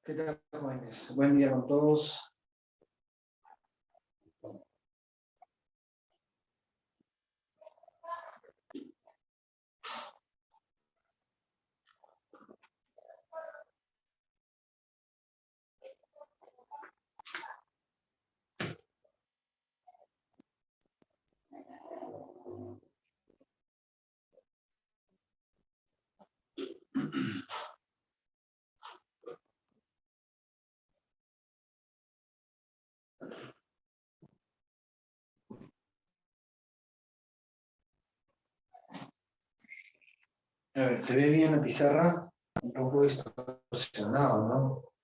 ¿Qué tal, jóvenes? Buen día con todos. A ver, ¿se ve bien la pizarra? Un poco distorsionado, ¿no?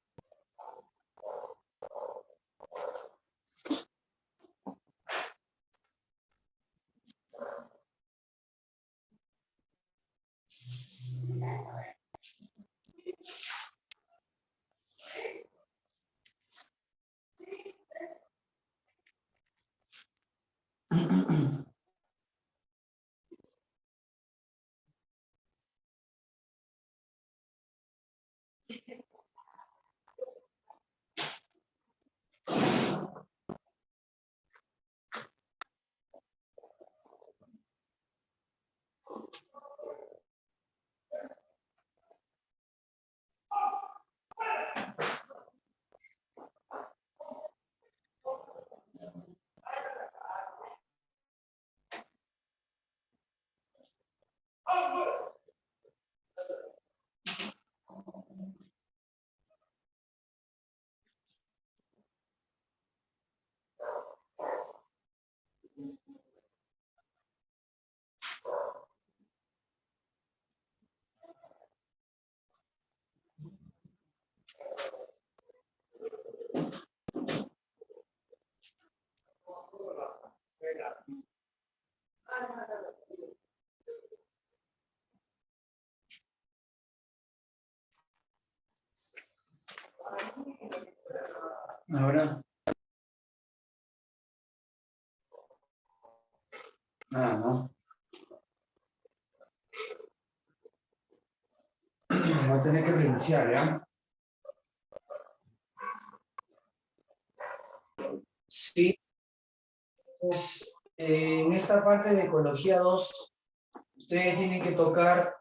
Ahora. Nada, ¿no? Voy a tener que reiniciar, ¿ya? Sí. Pues, en esta parte de Ecología 2, ustedes tienen que tocar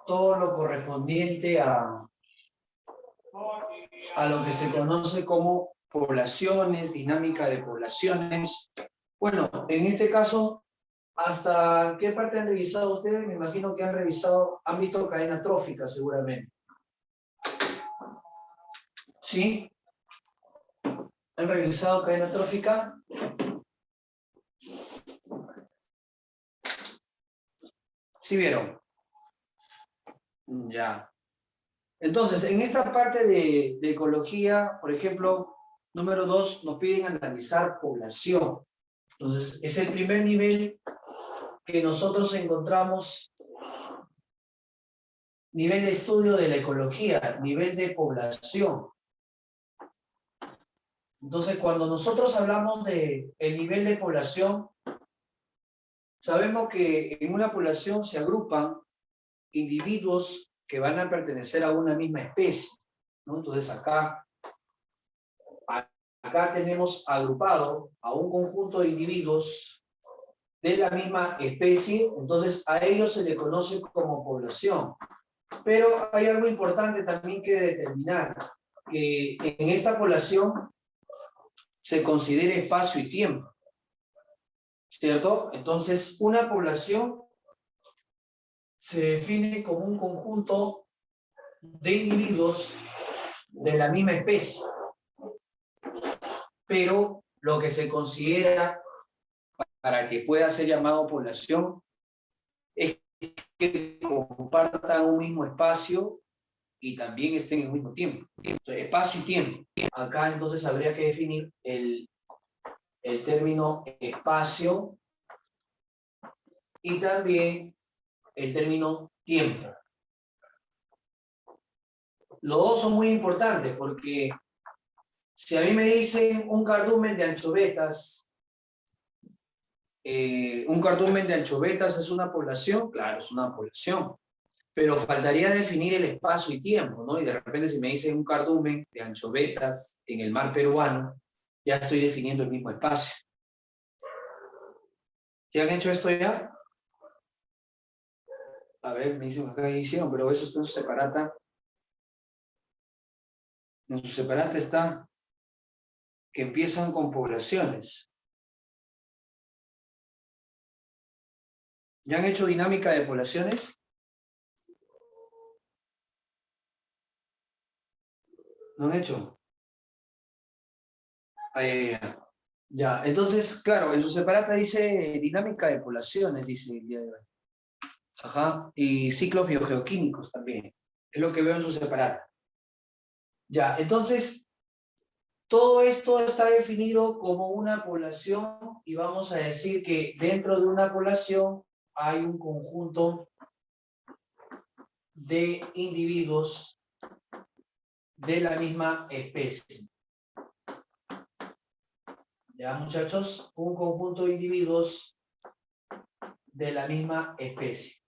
todo lo correspondiente a lo que se conoce como poblaciones, dinámica de poblaciones. Bueno, en este caso, ¿hasta qué parte han revisado ustedes? Me imagino que han visto cadena trófica seguramente. ¿Sí? ¿Han revisado cadena trófica? ¿Sí vieron? Ya. Entonces, en esta parte de ecología, por ejemplo, número 2, nos piden analizar población. Entonces, es el primer nivel que nosotros encontramos, nivel de estudio de la ecología, nivel de población. Entonces, cuando nosotros hablamos de el nivel de población, sabemos que en una población se agrupan individuos que van a pertenecer a una misma especie, ¿no? Entonces, acá tenemos agrupado a un conjunto de individuos de la misma especie, entonces a ellos se le conoce como población. Pero hay algo importante también que determinar, que en esta población se considere espacio y tiempo, ¿cierto? Entonces, una población se define como un conjunto de individuos de la misma especie, pero lo que se considera para que pueda ser llamado población es que compartan un mismo espacio y también estén en el mismo tiempo. Entonces, espacio y tiempo. Acá entonces habría que definir el término espacio y también el término tiempo. Los dos son muy importantes porque si a mí me dicen un cardumen de anchovetas, ¿un cardumen de anchovetas es una población? Claro, es una población. pero faltaría definir el espacio y tiempo, ¿no? Y de repente si me dicen un cardumen de anchovetas en el mar peruano, ya estoy definiendo el mismo espacio. ¿Ya han hecho esto ya? A ver, me dicen acá hicieron, pero eso está en su separata. En su separata está que empiezan con poblaciones. ¿Ya han hecho dinámica de poblaciones? ¿No han hecho? Ya, entonces, claro, en su separata dice dinámica de poblaciones, dice el día de hoy. Ajá, y ciclos biogeoquímicos también. Es lo que veo en su separata. Ya, entonces, todo esto está definido como una población y vamos a decir que dentro de una población hay un conjunto de individuos de la misma especie. Ya, muchachos, un conjunto de individuos de la misma especie.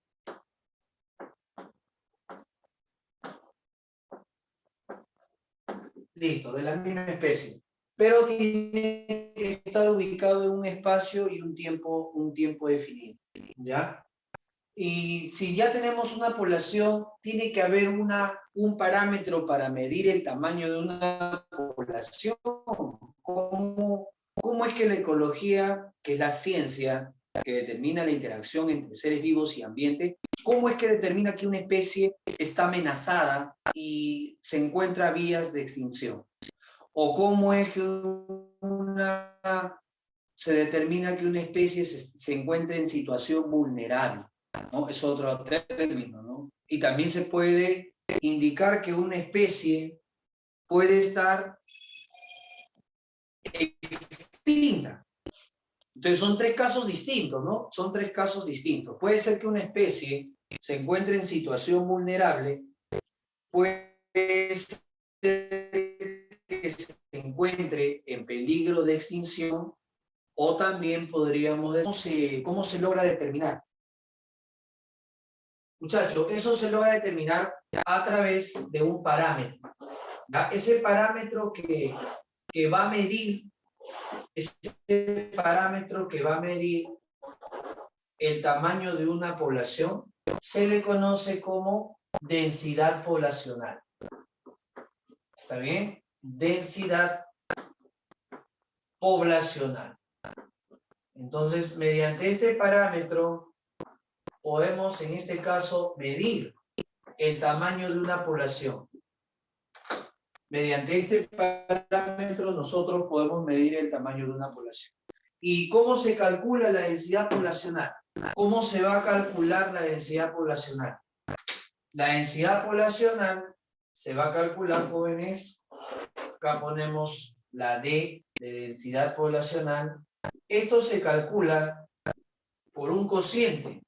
Listo, de la misma especie. Pero tiene que estar ubicado en un espacio y un tiempo definido. ¿Ya? Y si ya tenemos una población, tiene que haber un parámetro para medir el tamaño de una población. ¿Cómo es que la ecología, que es la ciencia que determina la interacción entre seres vivos y ambiente, cómo es que determina que una especie está amenazada y se encuentra a vías de extinción? ¿O cómo es que se determina que una especie se encuentra en situación vulnerable? ¿No? Es otro término, ¿no? Y también se puede indicar que una especie puede estar extinta. Entonces son tres casos distintos, ¿no? Son tres casos distintos. Puede ser que una especie se encuentre en situación vulnerable, puede ser que se encuentre en peligro de extinción, o también podríamos decir, ¿cómo se logra determinar? Muchachos, eso se logra determinar a través de un parámetro. ¿Ya? Ese parámetro que va a medir, ese parámetro que va a medir el tamaño de una población, se le conoce como densidad poblacional. ¿Está bien? Densidad poblacional. Entonces, mediante este parámetro, podemos en este caso medir el tamaño de una población. Mediante este parámetro nosotros podemos medir el tamaño de una población. ¿Y cómo se calcula la densidad poblacional? ¿Cómo se va a calcular la densidad poblacional? La densidad poblacional se va a calcular, jóvenes. Acá ponemos la D de densidad poblacional. Esto se calcula por un cociente.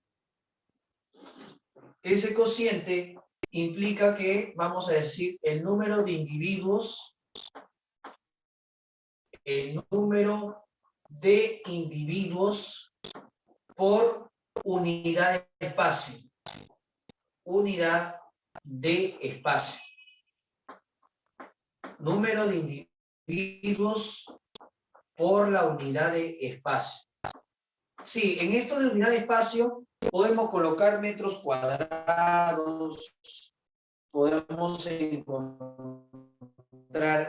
Ese cociente implica que, vamos a decir, el número de individuos por unidad de espacio. Unidad de espacio. Número de individuos por la unidad de espacio. Sí, en esto de unidad de espacio podemos colocar metros cuadrados, podemos encontrar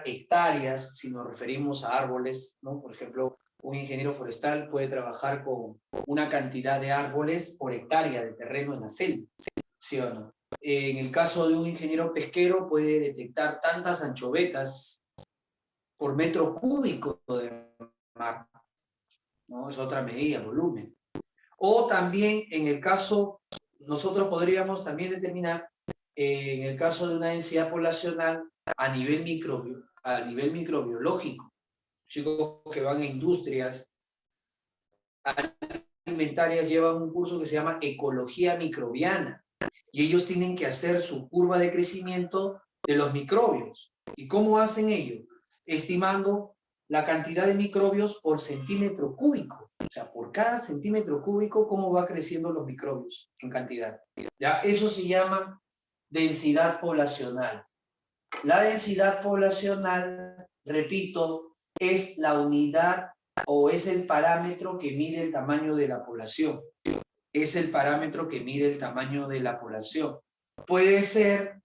hectáreas si nos referimos a árboles, ¿no? Por ejemplo, un ingeniero forestal puede trabajar con una cantidad de árboles por hectárea de terreno en la selva, ¿sí o no? En el caso de un ingeniero pesquero puede detectar tantas anchovetas por metro cúbico de mar, ¿no? Es otra medida, volumen. O también en el caso, nosotros podríamos también determinar, en el caso de una densidad poblacional a nivel microbiológico. Chicos que van a industrias alimentarias llevan un curso que se llama ecología microbiana y ellos tienen que hacer su curva de crecimiento de los microbios. ¿Y cómo hacen ello? Estimando la cantidad de microbios por centímetro cúbico. O sea, por cada centímetro cúbico, cómo va creciendo los microbios en cantidad. ¿Ya? Eso se llama densidad poblacional. La densidad poblacional, repito, es la unidad o es el parámetro que mide el tamaño de la población. Es el parámetro que mide el tamaño de la población. Puede ser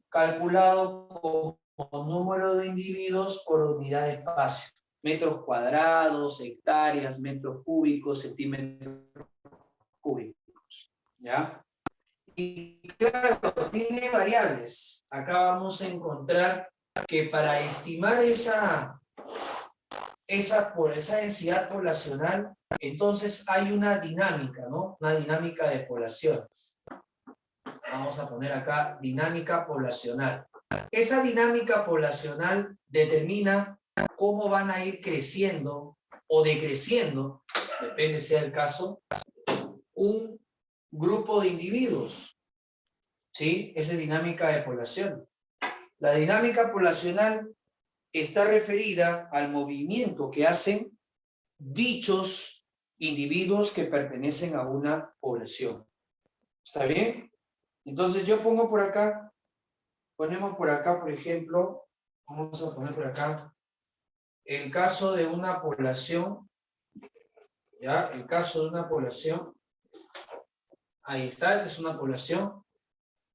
calculado como número de individuos por unidad de espacio. Metros cuadrados, hectáreas, metros cúbicos, centímetros cúbicos. ¿Ya? Y claro, tiene variables. Acá vamos a encontrar que para estimar esa densidad poblacional, entonces hay una dinámica, ¿no? Una dinámica de poblaciones. Vamos a poner acá dinámica poblacional. Esa dinámica poblacional determina cómo van a ir creciendo o decreciendo, depende sea el caso, un grupo de individuos. ¿Sí? Esa es dinámica de población. La dinámica poblacional está referida al movimiento que hacen dichos individuos que pertenecen a una población. ¿Está bien? Entonces yo pongo por acá, ponemos por acá, por ejemplo, vamos a poner por acá, el caso de una población, ¿ya? El caso de una población, ahí está, esta es una población,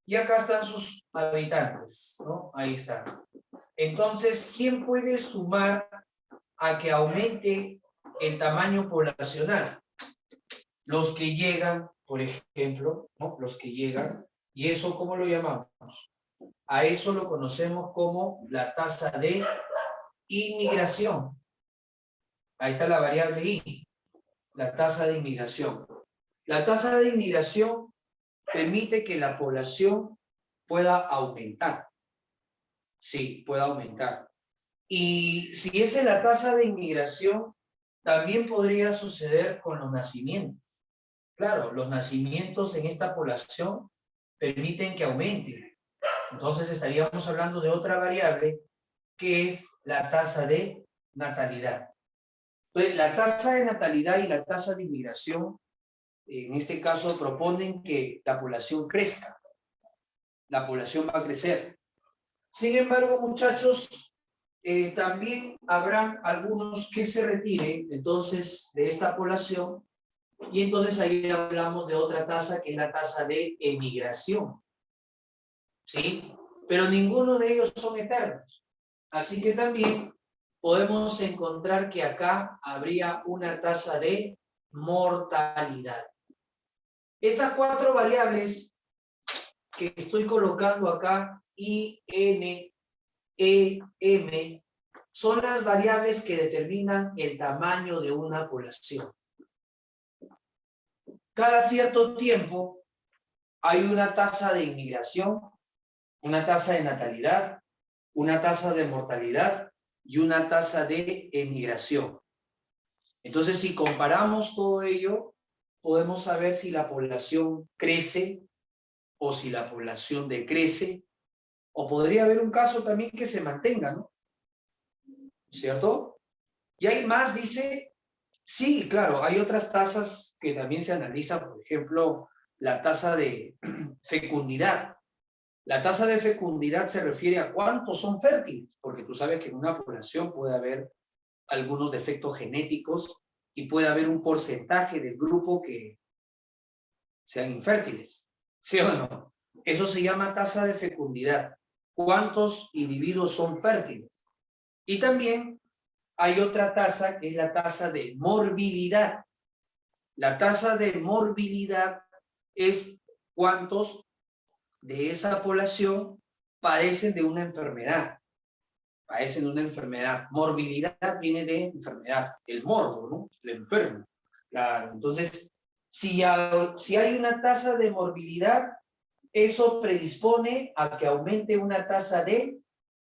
y acá están sus habitantes, ¿no? Ahí está. Entonces, ¿quién puede sumar a que aumente el tamaño poblacional? Los que llegan, por ejemplo, ¿no? Los que llegan, ¿y eso cómo lo llamamos? A eso lo conocemos como la tasa de inmigración. Ahí está la variable I, la tasa de inmigración. La tasa de inmigración permite que la población pueda aumentar. Sí, pueda aumentar. Y si esa es la tasa de inmigración, también podría suceder con los nacimientos. Claro, los nacimientos en esta población permiten que aumente. Entonces estaríamos hablando de otra variable que es la tasa de natalidad. Entonces, la tasa de natalidad y la tasa de inmigración, en este caso, proponen que la población crezca. La población va a crecer. Sin embargo, muchachos, también habrán algunos que se retiren entonces de esta población y entonces ahí hablamos de otra tasa que es la tasa de emigración. ¿Sí? Pero ninguno de ellos son eternos. Así que también podemos encontrar que acá habría una tasa de mortalidad. Estas cuatro variables que estoy colocando acá, I, N, E, M, son las variables que determinan el tamaño de una población. Cada cierto tiempo hay una tasa de inmigración, una tasa de natalidad, una tasa de mortalidad y una tasa de emigración. Entonces, si comparamos todo ello, podemos saber si la población crece o si la población decrece, o podría haber un caso también que se mantenga, ¿no? ¿Cierto? Y hay más, dice, sí, claro, hay otras tasas que también se analizan, por ejemplo, la tasa de fecundidad. La tasa de fecundidad se refiere a cuántos son fértiles, porque tú sabes que en una población puede haber algunos defectos genéticos y puede haber un porcentaje del grupo que sean infértiles, ¿sí o no? Eso se llama tasa de fecundidad. ¿Cuántos individuos son fértiles? Y también hay otra tasa que es la tasa de morbilidad. La tasa de morbilidad es cuántos de esa población padecen de una enfermedad. Padecen de una enfermedad. Morbilidad viene de enfermedad. El morbo, ¿no? El enfermo. Claro. Entonces, si hay una tasa de morbilidad, eso predispone a que aumente una tasa de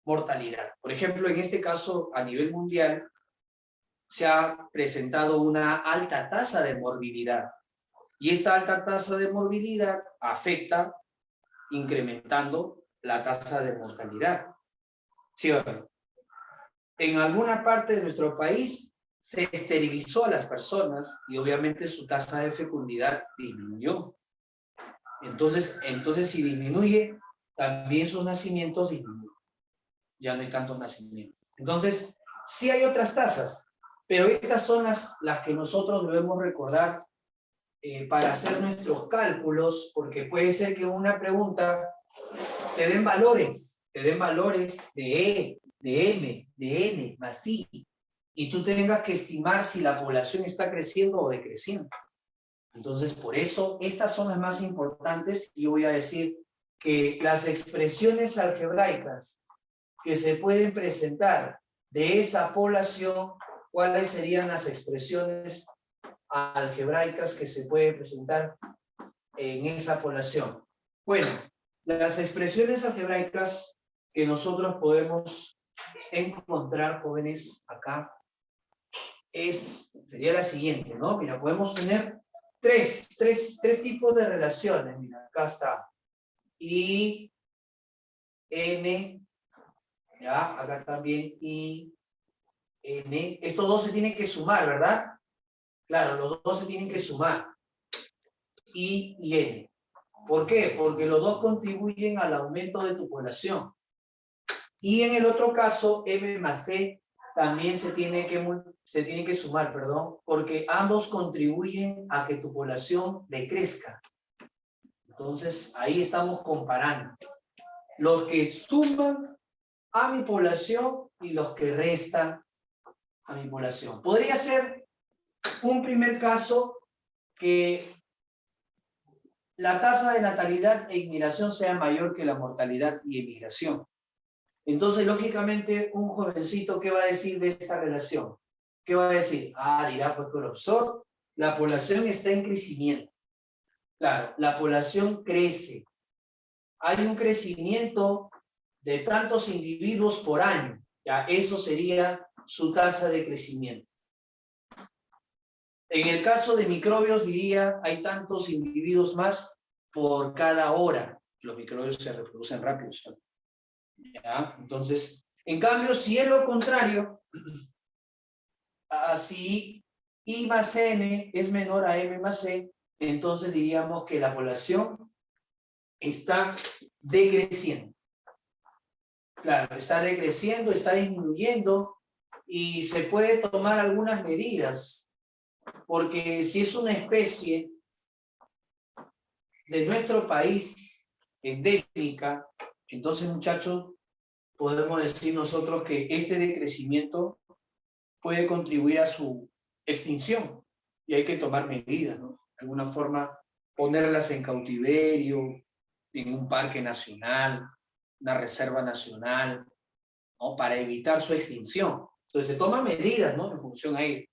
mortalidad. Por ejemplo, en este caso, a nivel mundial, se ha presentado una alta tasa de morbilidad. Y esta alta tasa de morbilidad afecta incrementando la tasa de mortalidad. ¿Sí o no? en alguna parte de nuestro país se esterilizó a las personas y obviamente su tasa de fecundidad disminuyó. Entonces si disminuye, también sus nacimientos disminuyen. Ya no hay tantos nacimientos. Entonces, sí hay otras tasas, pero estas son las que nosotros debemos recordar para hacer nuestros cálculos, porque puede ser que una pregunta te den valores de E, de M, de N, más I, y tú tengas que estimar si la población está creciendo o decreciendo. Entonces, por eso, estas son las más importantes, y voy a decir que las expresiones algebraicas que se pueden presentar de esa población, ¿cuáles serían las expresiones algebraicas que se pueden presentar en esa población? Bueno, las expresiones algebraicas que nosotros podemos encontrar, jóvenes, acá, sería la siguiente, ¿no? Mira, podemos tener tres tipos de relaciones. Mira, acá está. I, N, ya, acá también I, N. Estos dos se tienen que sumar, ¿verdad? Claro, los dos se tienen que sumar. I y N. ¿Por qué? Porque los dos contribuyen al aumento de tu población. Y en el otro caso, M más C también se tiene que sumar, perdón, porque ambos contribuyen a que tu población decrezca. Entonces, ahí estamos comparando los que suman a mi población y los que restan a mi población. Podría ser un primer caso que la tasa de natalidad e inmigración sea mayor que la mortalidad y emigración. Entonces, lógicamente, un jovencito, ¿qué va a decir de esta relación? ¿Qué va a decir? Dirá, pues, profesor, la población está en crecimiento. Claro, la población crece. Hay un crecimiento de tantos individuos por año. Ya, eso sería su tasa de crecimiento. En el caso de microbios, diría, hay tantos individuos más por cada hora. Los microbios se reproducen rápido, ¿sabes? ¿Ya? Entonces, en cambio, si es lo contrario, si I más N es menor a M más C, entonces diríamos que la población está decreciendo. Claro, está decreciendo, está disminuyendo, y se puede tomar algunas medidas, porque si es una especie de nuestro país endémica, entonces, muchachos, podemos decir nosotros que este decrecimiento puede contribuir a su extinción y hay que tomar medidas, ¿no? De alguna forma, ponerlas en cautiverio, en un parque nacional, una reserva nacional, ¿no? Para evitar su extinción. Entonces, se toman medidas, ¿no? En función a ello.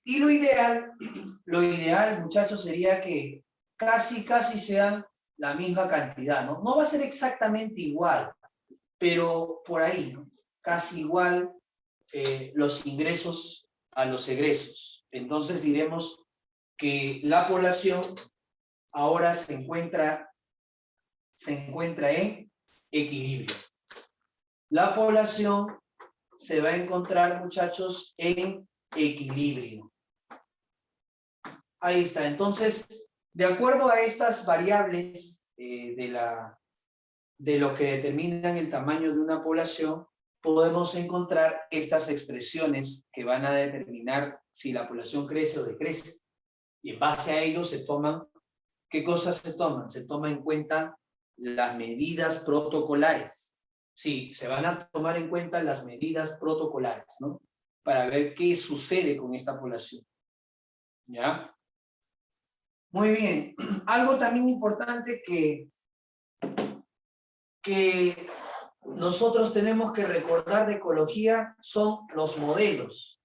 Y lo ideal, muchachos, sería que casi sean la misma cantidad, ¿no? No va a ser exactamente igual, pero por ahí, ¿no? Casi igual los ingresos a los egresos. Entonces diremos que la población ahora se encuentra en equilibrio. La población se va a encontrar, muchachos, en equilibrio. Ahí está. Entonces, de acuerdo a estas variables de lo que determinan el tamaño de una población, podemos encontrar estas expresiones que van a determinar si la población crece o decrece. Y en base a ello se toman, ¿qué cosas se toman? Se toman en cuenta las medidas protocolares. Sí, se van a tomar en cuenta las medidas protocolares, ¿no? Para ver qué sucede con esta población. ¿Ya? Muy bien. Algo también importante que nosotros tenemos que recordar de ecología son los modelos.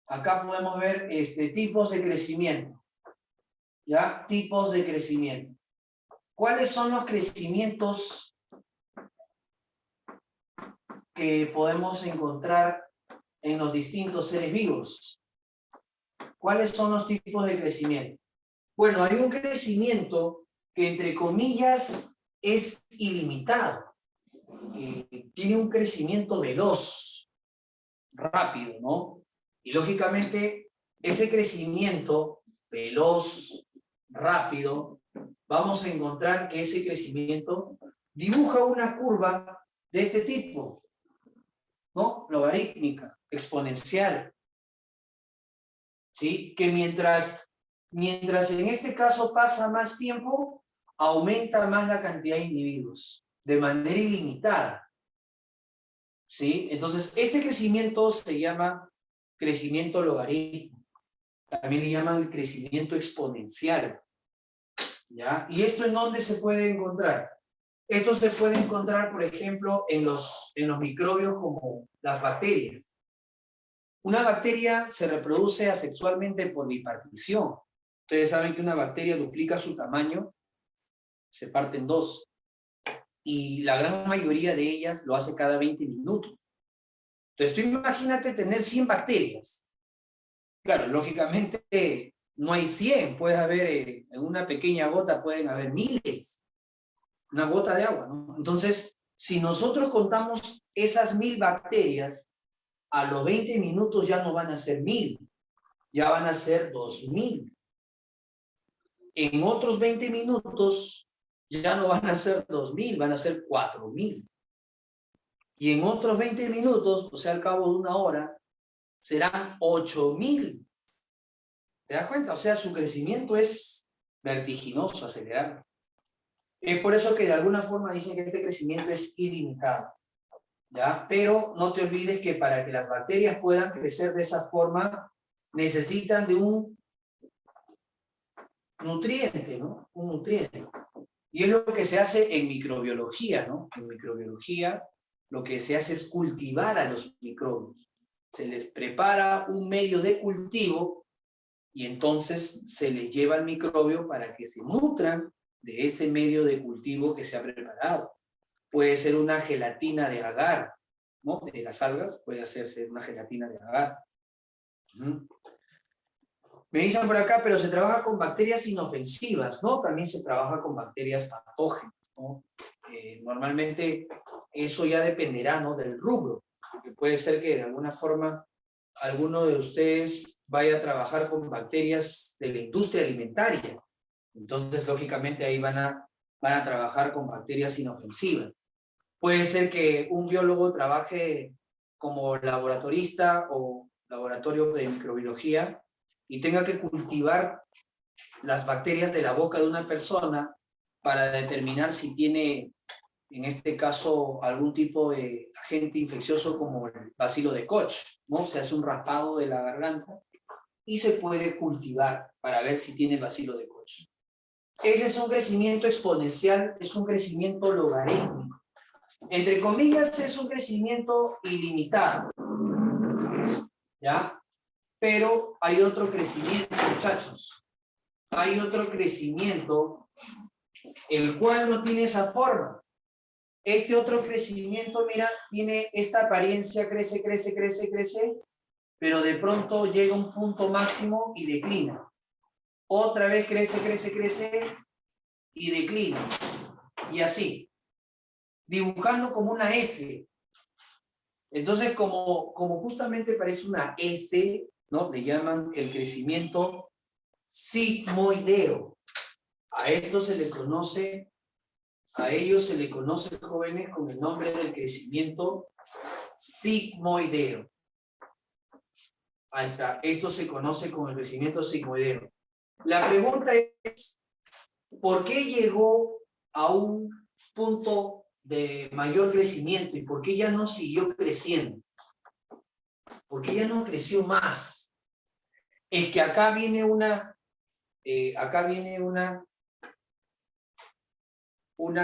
Acá podemos ver tipos de crecimiento. ¿Ya? Tipos de crecimiento. ¿Cuáles son los crecimientos que podemos encontrar en los distintos seres vivos? ¿Cuáles son los tipos de crecimiento? Bueno, hay un crecimiento que, entre comillas, es ilimitado. tiene un crecimiento veloz, rápido, ¿no? Y lógicamente ese crecimiento veloz, rápido, vamos a encontrar que ese crecimiento dibuja una curva de este tipo, ¿no? Logarítmica, exponencial, ¿sí? Que mientras en este caso pasa más tiempo, aumenta más la cantidad de individuos, de manera ilimitada, ¿sí? Entonces, este crecimiento se llama crecimiento logarítmico. También le llaman crecimiento exponencial, ¿ya? ¿Y esto en dónde se puede encontrar? Esto se puede encontrar, por ejemplo, en los microbios como las bacterias. Una bacteria se reproduce asexualmente por bipartición. Ustedes saben que una bacteria duplica su tamaño, se parte en dos, y la gran mayoría de ellas lo hace cada 20 minutos. Entonces, tú imagínate tener 100 bacterias. Claro, lógicamente no hay 100, puede haber, en una pequeña gota pueden haber miles, una gota de agua, ¿no? Entonces, si nosotros contamos esas 1000 bacterias, a los 20 minutos ya no van a ser 1000, ya van a ser 2000. En otros 20 minutos ya no van a ser 2000, van a ser 4000. Y en otros 20 minutos, o sea, al cabo de una hora, serán 8000. ¿Te das cuenta? O sea, su crecimiento es vertiginoso, acelerado. Es por eso que de alguna forma dicen que este crecimiento es ilimitado, ¿ya? Pero no te olvides que para que las bacterias puedan crecer de esa forma, necesitan de un nutriente, ¿no? Un nutriente. Y es lo que se hace en microbiología, ¿no? En microbiología lo que se hace es cultivar a los microbios. Se les prepara un medio de cultivo y entonces se les lleva al microbio para que se nutran de ese medio de cultivo que se ha preparado. Puede ser una gelatina de agar, ¿no? De las algas puede hacerse una gelatina de agar. Me dicen por acá, pero se trabaja con bacterias inofensivas, ¿no? También se trabaja con bacterias patógenas, ¿no? Normalmente eso ya dependerá, ¿no? Del rubro, porque puede ser que de alguna forma alguno de ustedes vaya a trabajar con bacterias de la industria alimentaria. Entonces, lógicamente, ahí van a trabajar con bacterias inofensivas. Puede ser que un biólogo trabaje como laboratorista o laboratorio de microbiología y tenga que cultivar las bacterias de la boca de una persona para determinar si tiene, en este caso, algún tipo de agente infeccioso como el bacilo de Koch, ¿no? Se hace un raspado de la garganta y se puede cultivar para ver si tiene el bacilo de Koch. Ese es un crecimiento exponencial, es un crecimiento logarítmico. Entre comillas, es un crecimiento ilimitado, ¿ya? Pero hay otro crecimiento, muchachos. Hay otro crecimiento, el cual no tiene esa forma. Este otro crecimiento, mira, tiene esta apariencia, crece, crece, crece, crece, pero de pronto llega a un punto máximo y declina. Otra vez crece, crece, crece y declina. Y así, dibujando como una S. Entonces, como justamente parece una S, ¿no? Le llaman el crecimiento sigmoideo. A esto se le conoce, a ellos se le conoce, jóvenes, con el nombre del crecimiento sigmoideo. Ahí está, esto se conoce como el crecimiento sigmoideo. La pregunta es, ¿por qué llegó a un punto de mayor crecimiento y por qué ya no siguió creciendo? ¿Por qué ya no creció más? Es que acá viene una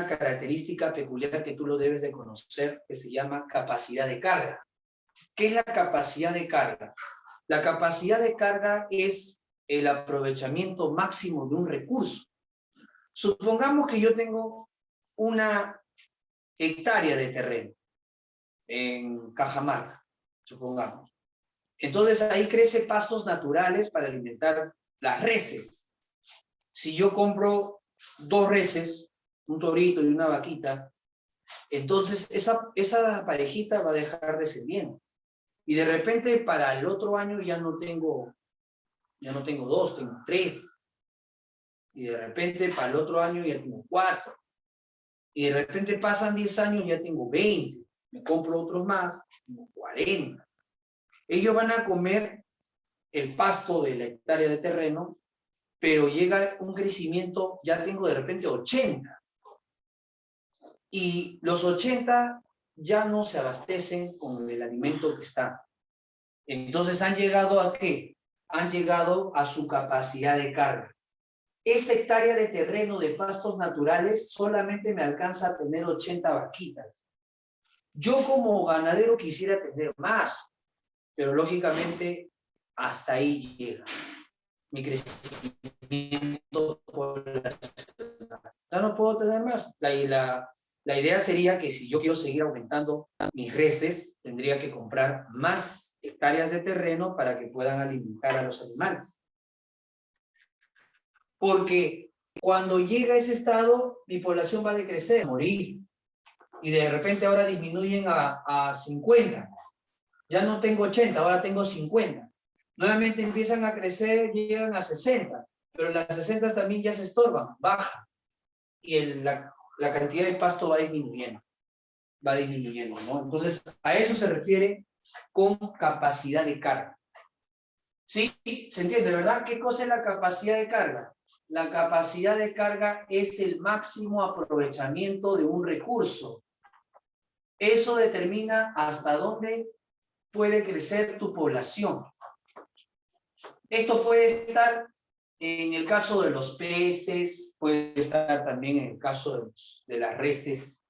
característica peculiar que tú lo debes de conocer, que se llama capacidad de carga. ¿Qué es la capacidad de carga? La capacidad de carga es el aprovechamiento máximo de un recurso. Supongamos que yo tengo una hectárea de terreno en Cajamarca, supongamos. Entonces ahí crece pastos naturales para alimentar las reses. Si yo compro 2 reses, un torito y una vaquita, Entonces, esa parejita va a dejar de ser bien. Y de repente, para el otro año ya no tengo 2, tengo 3. Y de repente, para el otro año ya tengo 4. Y de repente pasan 10 años, ya tengo 20. Me compro otros más, tengo 40. Ellos van a comer el pasto de la hectárea de terreno, pero llega un crecimiento, ya tengo de repente 80. Y los 80 ya no se abastecen con el alimento que está. Entonces, ¿han llegado a qué? Han llegado a su capacidad de carga. Esa hectárea de terreno de pastos naturales solamente me alcanza a tener 80 vaquitas. Yo como ganadero quisiera tener más, pero lógicamente hasta ahí llega mi crecimiento poblacional. Ya no puedo tener más. La idea sería que si yo quiero seguir aumentando mis reses, tendría que comprar más hectáreas de terreno para que puedan alimentar a los animales. Porque cuando llega a ese estado, mi población va a decrecer, a morir. Y de repente ahora disminuyen a 50. Ya no tengo 80, ahora tengo 50. Nuevamente empiezan a crecer, llegan a 60. Pero las 60 también ya se estorban, baja. Y la cantidad de pasto va disminuyendo. ¿No? Entonces, a eso se refiere con capacidad de carga. ¿Sí? ¿Se entiende, verdad? ¿Qué cosa es la capacidad de carga? La capacidad de carga es el máximo aprovechamiento de un recurso. Eso determina hasta dónde puede crecer tu población. Esto puede estar en el caso de los peces, puede estar también en el caso de las reses,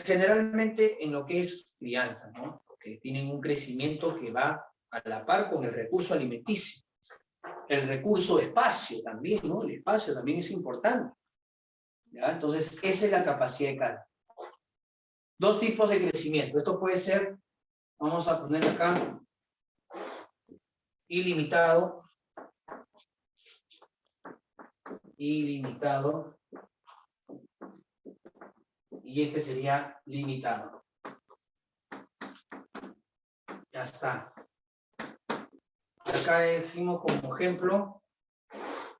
generalmente en lo que es crianza, ¿no? Porque tienen un crecimiento que va a la par con el recurso alimenticio. El recurso espacio también, ¿no? El espacio también es importante. ¿Ya? Entonces, esa es la capacidad de carga. 2 tipos de crecimiento. Esto puede ser, vamos a poner acá, ilimitado. Ilimitado. Y este sería limitado. Ya está. Acá dijimos como ejemplo,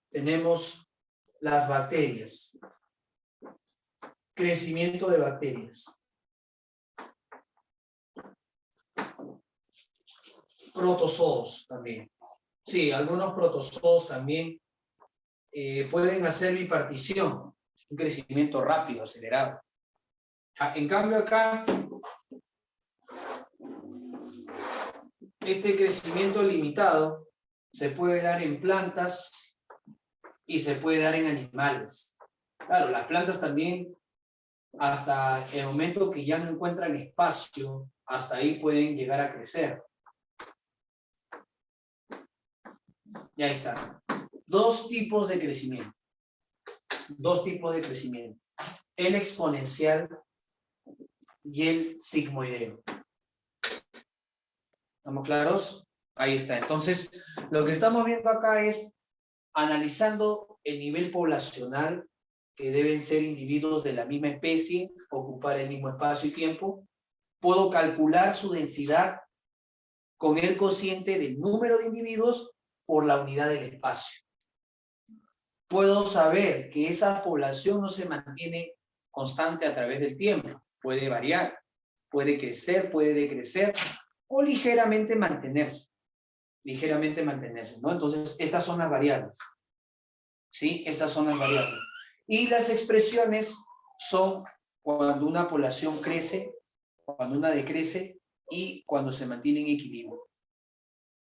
tenemos las bacterias. Crecimiento de bacterias. Protozoos también. Sí, algunos protozoos también pueden hacer bipartición, un crecimiento rápido, acelerado. En cambio acá, este crecimiento limitado se puede dar en plantas y se puede dar en animales. Claro, las plantas también, hasta el momento que ya no encuentran espacio, hasta ahí pueden llegar a crecer. Ya está. 2 tipos de crecimiento. 2 tipos de crecimiento. El exponencial y el sigmoideo. ¿Estamos claros? Ahí está. Entonces, lo que estamos viendo acá es analizando el nivel poblacional, que deben ser individuos de la misma especie, ocupar el mismo espacio y tiempo. Puedo calcular su densidad con el cociente del número de individuos por la unidad del espacio. Puedo saber que esa población no se mantiene constante a través del tiempo. Puede variar, puede crecer, puede decrecer o ligeramente mantenerse. ¿No? Entonces, estas son las variables. ¿Sí? Estas son las variables. Y las expresiones son cuando una población crece, cuando una decrece y cuando se mantiene en equilibrio.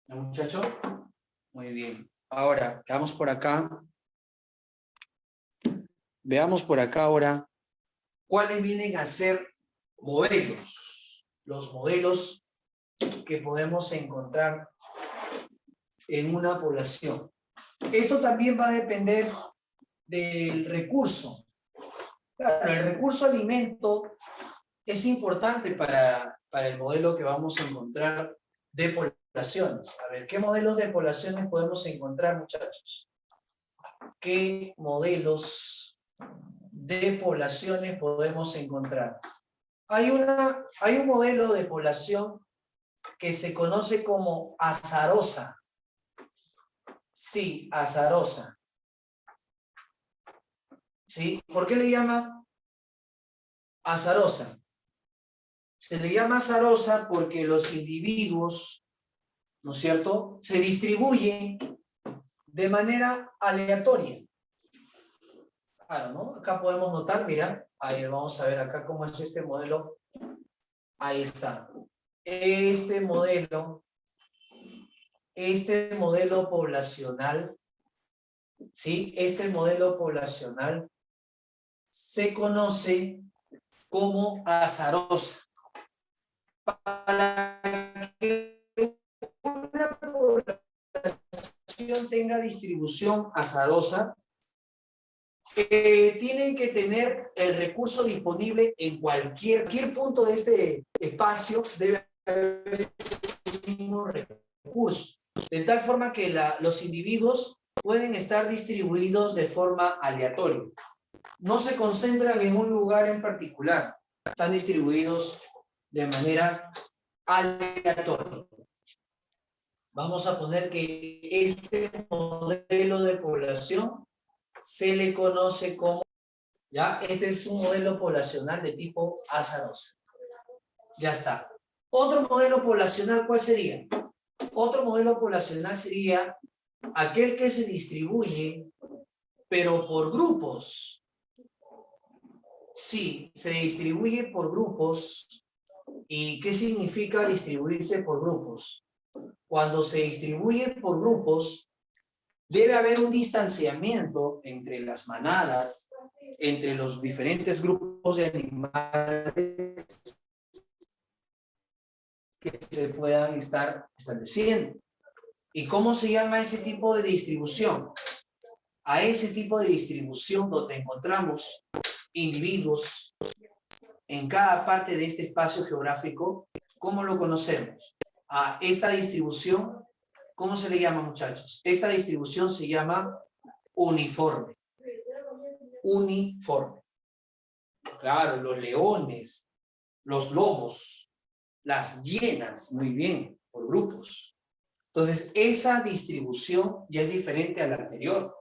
¿No, muchacho? Muy bien. Ahora, veamos por acá. Veamos por acá ahora cuáles vienen a ser modelos. Los modelos que podemos encontrar en una población. Esto también va a depender del recurso. Claro, el recurso alimento es importante para el modelo que vamos a encontrar de poblaciones. A ver, ¿qué modelos de poblaciones podemos encontrar, muchachos? ¿Qué modelos de poblaciones podemos encontrar? Hay un modelo de población que se conoce como azarosa. Sí, azarosa. ¿Sí? ¿Por qué le llama azarosa? Se le llama azarosa porque los individuos, ¿no es cierto?, se distribuyen de manera aleatoria. Claro, ¿no? Acá podemos notar, mira, ahí vamos a ver acá cómo es este modelo. Ahí está. Este modelo poblacional, ¿sí? Este modelo poblacional se conoce como azarosa. Para que una población tenga distribución azarosa, tienen que tener el recurso disponible en cualquier punto de este espacio, debe haber el mismo recurso, de tal forma que los individuos pueden estar distribuidos de forma aleatoria. No se concentran en un lugar en particular, están distribuidos de manera aleatoria. Vamos a poner que este modelo de población se le conoce como, ya, este es un modelo poblacional de tipo azarosa. Ya está. Otro modelo poblacional, ¿cuál sería? Otro modelo poblacional sería aquel que se distribuye, pero por grupos. Sí, se distribuye por grupos. ¿Y qué significa distribuirse por grupos? Cuando se distribuye por grupos, debe haber un distanciamiento entre las manadas, entre los diferentes grupos de animales que se puedan estar estableciendo. ¿Y cómo se llama ese tipo de distribución? A ese tipo de distribución donde encontramos individuos en cada parte de este espacio geográfico, ¿cómo lo conocemos? A esta distribución, ¿cómo se le llama, muchachos? Esta distribución se llama uniforme. Uniforme. Claro, los leones, los lobos, las hienas, muy bien, por grupos. Entonces, esa distribución ya es diferente a la anterior.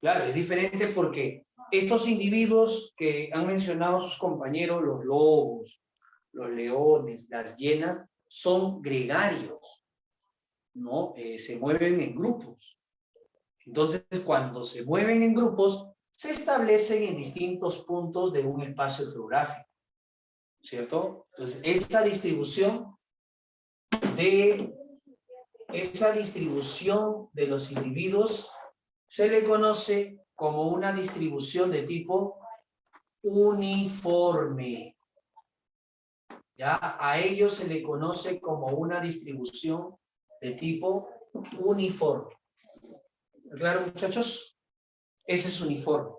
Claro, es diferente porque estos individuos que han mencionado sus compañeros, los lobos, los leones, las hienas, son gregarios, ¿no? Se mueven en grupos. Entonces, cuando se mueven en grupos, se establecen en distintos puntos de un espacio geográfico, ¿cierto? Entonces, esa distribución de los individuos se le conoce como una distribución de tipo uniforme. Ya, a ellos se le conoce como una distribución de tipo uniforme. ¿Claro, muchachos? Ese es uniforme.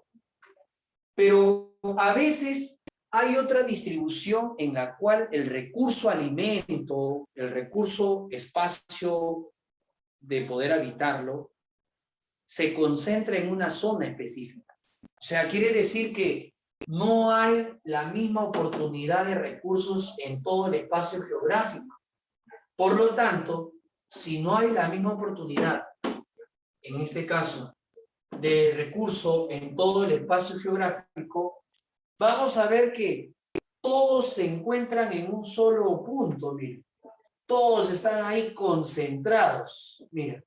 Pero a veces hay otra distribución en la cual el recurso alimento, el recurso espacio de poder habitarlo, se concentra en una zona específica. O sea, quiere decir que no hay la misma oportunidad de recursos en todo el espacio geográfico. Por lo tanto, si no hay la misma oportunidad, en este caso, de recurso en todo el espacio geográfico, vamos a ver que todos se encuentran en un solo punto, miren. Todos están ahí concentrados, miren.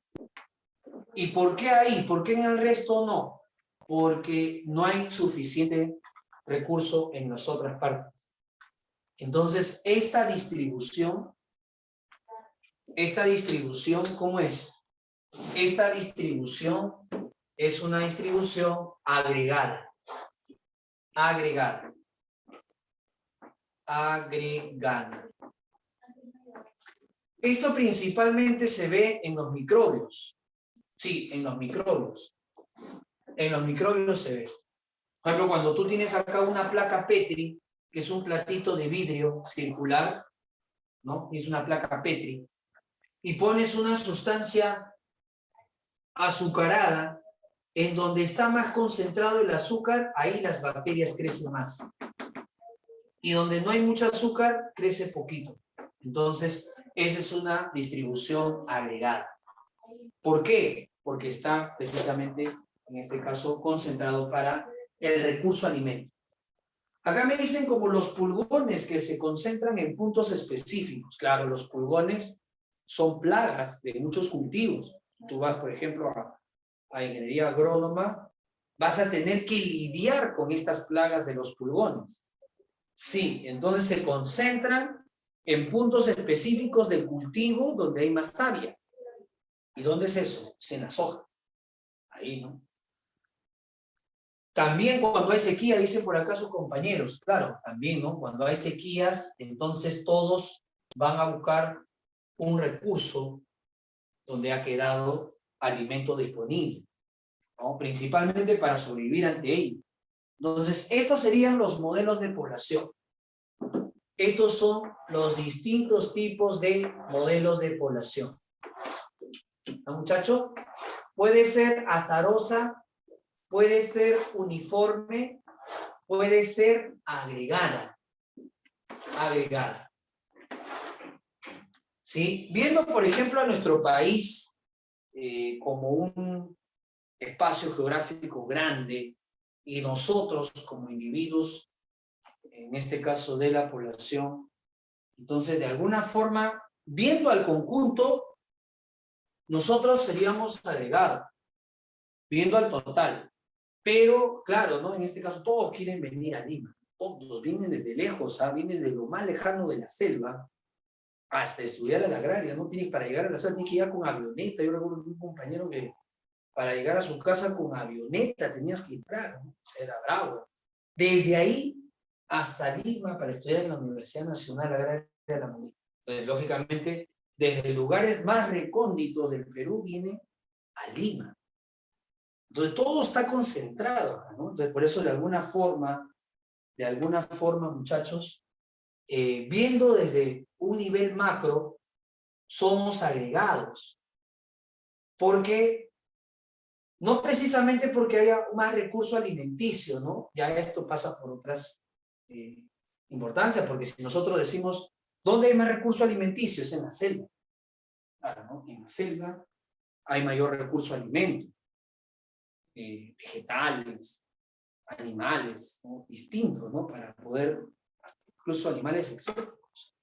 ¿Y por qué ahí? ¿Por qué en el resto no? Porque no hay suficiente recurso en las otras partes. Entonces, esta distribución, ¿cómo es? Esta distribución es una distribución agregada. Agregada. Agregada. Esto principalmente se ve en los microbios. Sí, en los microbios. En los microbios se ve. Por ejemplo, cuando tú tienes acá una placa Petri, que es un platito de vidrio circular, ¿no? Es una placa Petri, y pones una sustancia azucarada, en donde está más concentrado el azúcar, ahí las bacterias crecen más. y donde no hay mucho azúcar, crece poquito. Entonces, esa es una distribución agregada. ¿Por qué? Porque está precisamente, en este caso, concentrado para el recurso alimento. Acá me dicen como los pulgones que se concentran en puntos específicos. Claro, los pulgones son plagas de muchos cultivos. Tú vas, por ejemplo, a ingeniería agrónoma, vas a tener que lidiar con estas plagas de los pulgones. Sí, entonces se concentran en puntos específicos del cultivo donde hay más savia. ¿Y dónde es eso? Es en la soja. Ahí, ¿no? También cuando hay sequía, dicen por acá sus compañeros, claro, también, ¿no? Cuando hay sequías, entonces todos van a buscar un recurso donde ha quedado alimento disponible, ¿no? Principalmente para sobrevivir ante ello. Entonces, estos serían los modelos de población. Estos son los distintos tipos de modelos de población. ¿No, muchacho? Puede ser azarosa, puede ser uniforme, puede ser agregada. Agregada. ¿Sí? Viendo, por ejemplo, a nuestro país como un espacio geográfico grande y nosotros como individuos, en este caso de la población, entonces de alguna forma, viendo al conjunto, nosotros seríamos agregados, viendo al total. Pero, claro, ¿no? En este caso todos quieren venir a Lima, todos vienen desde lejos, ¿ah? Vienen de lo más lejano de la selva, hasta estudiar a la agraria, ¿no? Para llegar a la selva tiene que ir con avioneta. Yo recuerdo un compañero que para llegar a su casa con avioneta tenías que entrar, ¿no? O sea, era bravo. Desde ahí hasta Lima para estudiar en la Universidad Nacional Agraria de la Moneda. Entonces, lógicamente, desde lugares más recónditos del Perú viene a Lima. Entonces, todo está concentrado, ¿no? Entonces, por eso, de alguna forma, muchachos, viendo desde un nivel macro, somos agregados. Porque, no precisamente porque haya más recurso alimenticio, ¿no? Ya esto pasa por otras importancias, porque si nosotros decimos, ¿dónde hay más recurso alimenticio? Es en la selva. Claro, ¿no? En la selva hay mayor recurso alimento. Vegetales, animales, ¿no? Distintos, ¿no? Para poder, incluso animales exóticos.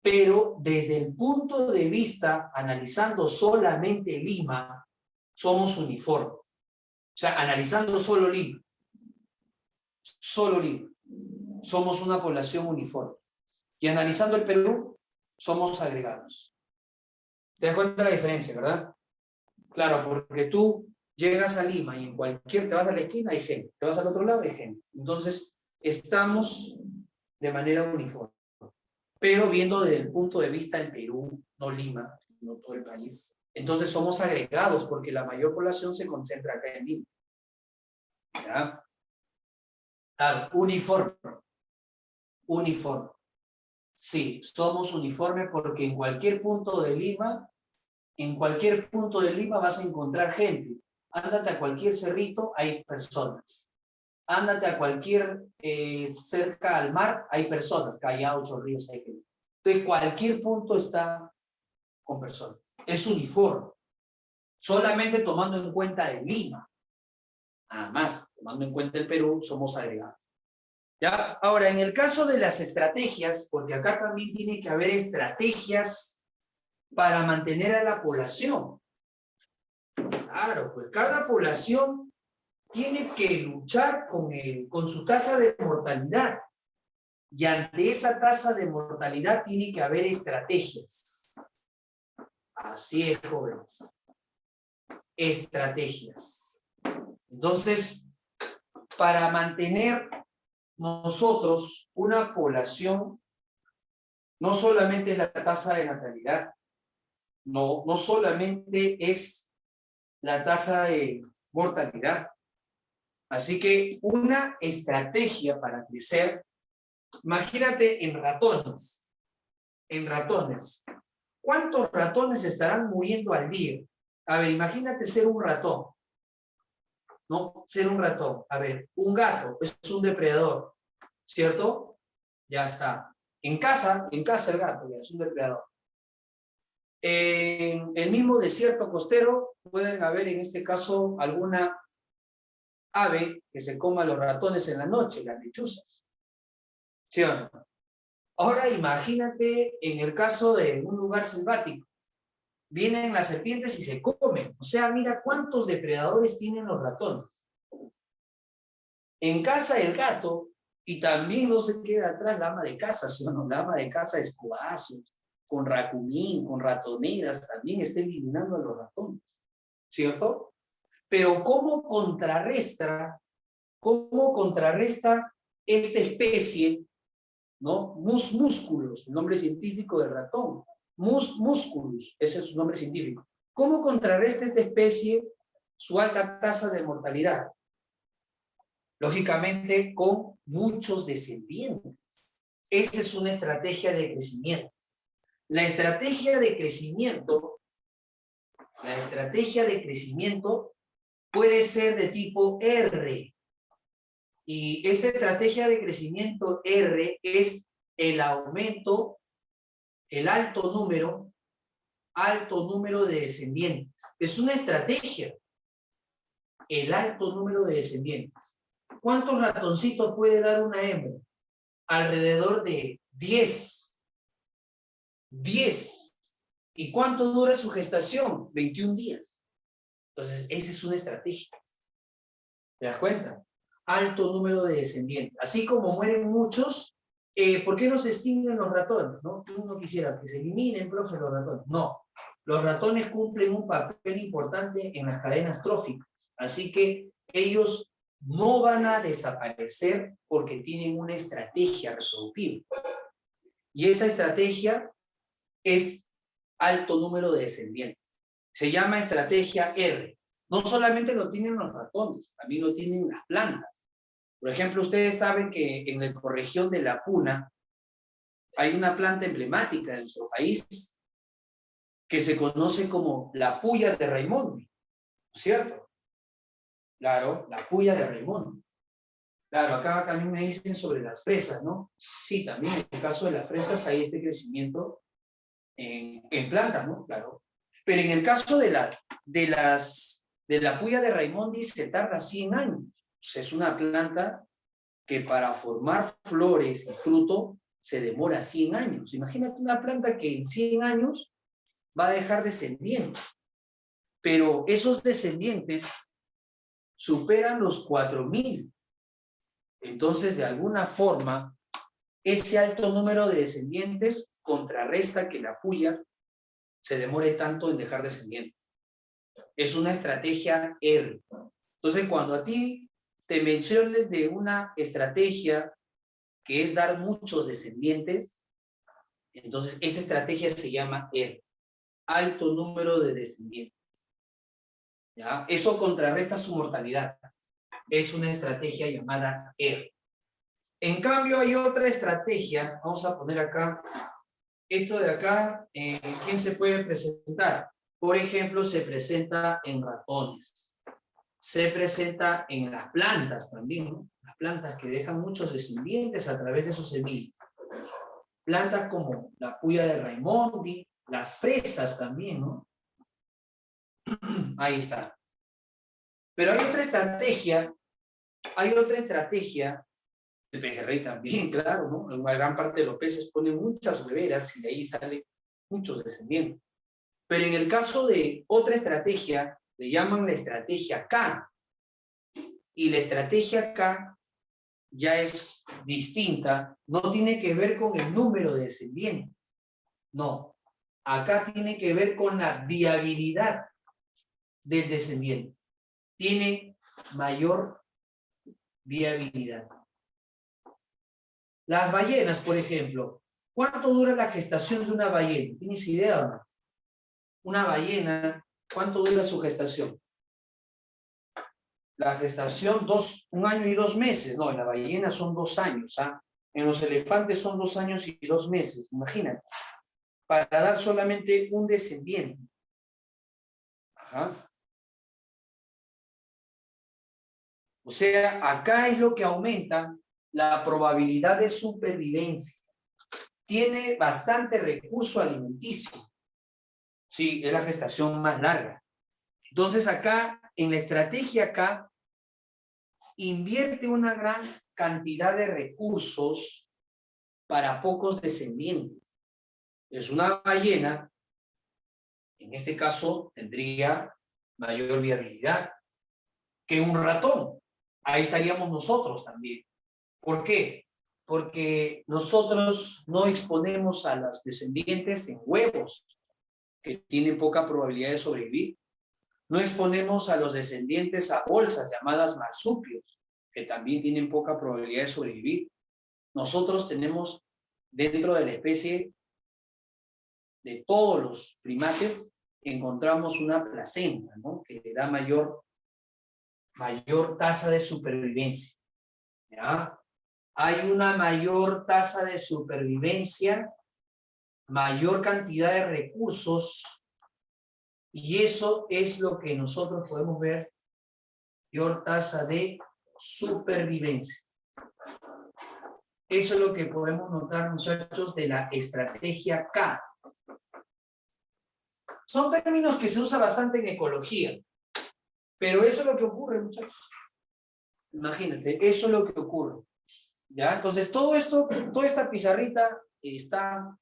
Pero desde el punto de vista, analizando solamente Lima, somos uniformes. O sea, analizando solo Lima, somos una población uniforme. Y analizando el Perú, somos agregados. ¿Te das cuenta de la diferencia, verdad? Claro, porque tú llegas a Lima y te vas a la esquina, hay gente. Te vas al otro lado, hay gente. Entonces, estamos de manera uniforme. Pero viendo desde el punto de vista del Perú, no Lima, no todo el país, entonces somos agregados porque la mayor población se concentra acá en Lima. ¿Ya? Claro, uniforme. Sí, somos uniformes porque en cualquier punto de Lima vas a encontrar gente. Ándate a cualquier cerrito, hay personas. Ándate a cualquier cerca al mar, hay personas. Callados, Ríos, hay gente. Entonces, cualquier punto está con personas. Es uniforme. Solamente tomando en cuenta de Lima. Nada más, tomando en cuenta el Perú, somos agregados. ¿Ya? Ahora, en el caso de las estrategias, porque acá también tiene que haber estrategias para mantener a la población. Claro, pues cada población tiene que luchar con su tasa de mortalidad. Y ante esa tasa de mortalidad tiene que haber estrategias. Así es, jóvenes. Estrategias. Entonces, para mantener nosotros una población, no solamente es la tasa de natalidad, no solamente es la tasa de mortalidad. Así que una estrategia para crecer, imagínate en ratones. ¿Cuántos ratones estarán muriendo al día? A ver, imagínate ser un ratón. ¿No? Ser un ratón. A ver, un gato es un depredador. ¿cierto? Ya está. En casa el gato ya es un depredador. En el mismo desierto costero pueden haber en este caso alguna ave que se coma los ratones en la noche, las lechuzas. ¿Sí o no? Ahora imagínate en el caso de un lugar selvático. Vienen las serpientes y se comen. O sea, mira cuántos depredadores tienen los ratones. En casa el gato, y también no se queda atrás la ama de casa, ¿sí o no? La ama de casa es codazos, con racumín, con ratoneras, también está eliminando a los ratones, ¿cierto? Pero ¿cómo contrarresta esta especie, ¿no? Musculus, el nombre científico del ratón. Musculus, ese es su nombre científico. ¿Cómo contrarresta esta especie su alta tasa de mortalidad? Lógicamente, con muchos descendientes. Esa es una estrategia de crecimiento. La estrategia de crecimiento puede ser de tipo R. Y esta estrategia de crecimiento R es el aumento, el alto número de descendientes. Es una estrategia, el alto número de descendientes. ¿Cuántos ratoncitos puede dar una hembra? Alrededor de 10. 10. ¿Y cuánto dura su gestación? 21 días. Entonces, esa es una estrategia. ¿Te das cuenta? Alto número de descendientes. Así como mueren muchos, ¿por qué no se extinguen los ratones? ¿No? Tú no quisiera que se eliminen, profe, los ratones. No. Los ratones cumplen un papel importante en las cadenas tróficas. Así que ellos no van a desaparecer porque tienen una estrategia reproductiva. Y esa estrategia es alto número de descendientes. Se llama estrategia R. No solamente lo tienen los ratones, también lo tienen las plantas. Por ejemplo, ustedes saben que en la ecorregión de la Puna hay una planta emblemática de nuestro país que se conoce como la puya de Raimondi, ¿cierto? Claro, la puya de Raimondi. Claro, acá también me dicen sobre las fresas, ¿no? Sí, también en el caso de las fresas hay este crecimiento en plantas, ¿no? Claro. Pero en el caso de la puya de Raimondi se tarda 100 años. O sea, es una planta que para formar flores y fruto se demora 100 años. Imagínate una planta que en 100 años va a dejar descendientes. Pero esos descendientes superan los 4.000. Entonces, de alguna forma, ese alto número de descendientes contrarresta que la puya se demore tanto en dejar descendientes. Es una estrategia R. Entonces, cuando a ti te menciones de una estrategia que es dar muchos descendientes, entonces esa estrategia se llama R. Alto número de descendientes. ¿Ya? Eso contrarresta su mortalidad. Es una estrategia llamada R. En cambio, hay otra estrategia. Vamos a poner acá. Esto de acá, ¿quién se puede presentar? Por ejemplo, se presenta en ratones. Se presenta en las plantas también, ¿no? Las plantas que dejan muchos descendientes a través de sus semillas. Plantas como la puya de Raimondi, las fresas también, ¿no? Ahí está. Pero hay otra estrategia, el pejerrey también, claro, ¿no? Una gran parte de los peces ponen muchas hueveras y de ahí salen muchos descendientes. Pero en el caso de otra estrategia, le llaman la estrategia K. Y la estrategia K ya es distinta, no tiene que ver con el número de descendientes. No, acá tiene que ver con la viabilidad del descendiente. Tiene mayor viabilidad. Las ballenas, por ejemplo, ¿cuánto dura la gestación de una ballena? ¿Tienes idea o no? Una ballena, ¿cuánto dura su gestación? La gestación, 1 año y 2 meses. No, en la ballena son 2 años. ¿Ah? En los elefantes son 2 años y 2 meses. Imagínate. Para dar solamente un descendiente. Ajá. O sea, acá es lo que aumenta la probabilidad de supervivencia. Tiene bastante recurso alimenticio. Sí, es la gestación más larga. Entonces acá, en la estrategia acá, invierte una gran cantidad de recursos para pocos descendientes. Es una ballena, en este caso, tendría mayor viabilidad que un ratón. Ahí estaríamos nosotros también. ¿Por qué? Porque nosotros no exponemos a las descendientes en huevos, que tienen poca probabilidad de sobrevivir. No exponemos a los descendientes a bolsas llamadas marsupios, que también tienen poca probabilidad de sobrevivir. Nosotros tenemos dentro de la especie de todos los primates, encontramos una placenta, ¿no? Que le da mayor tasa de supervivencia. ¿Ya? Hay una mayor tasa de supervivencia, mayor cantidad de recursos, y eso es lo que nosotros podemos ver, mayor tasa de supervivencia. Eso es lo que podemos notar, muchachos, de la estrategia K. Son términos que se usan bastante en ecología, pero eso es lo que ocurre, muchachos. Imagínate, eso es lo que ocurre. ¿Ya? Entonces, todo esto, toda esta pizarrita está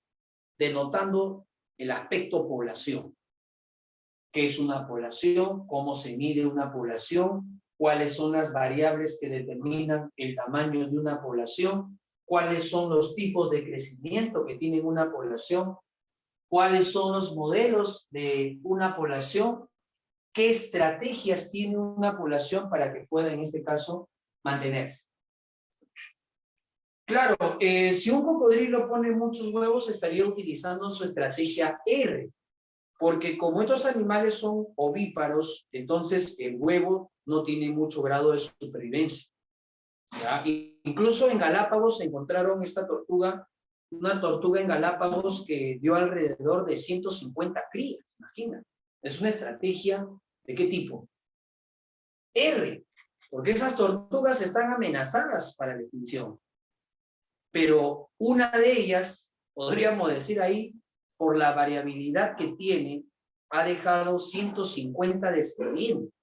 denotando el aspecto población. ¿Qué es una población? ¿Cómo se mide una población? ¿Cuáles son las variables que determinan el tamaño de una población? ¿Cuáles son los tipos de crecimiento que tiene una población? ¿Cuáles son los modelos de una población? ¿Qué estrategias tiene una población para que pueda, en este caso, mantenerse? Claro, si un cocodrilo pone muchos huevos, estaría utilizando su estrategia R, porque como estos animales son ovíparos, entonces el huevo no tiene mucho grado de supervivencia. ¿Ya? Incluso en Galápagos se encontraron esta tortuga, una tortuga en Galápagos que dio alrededor de 150 crías, imagina. Es una estrategia ¿de qué tipo? R, porque esas tortugas están amenazadas para la extinción. Pero una de ellas, podríamos decir ahí, por la variabilidad que tiene, ha dejado 150 descendientes.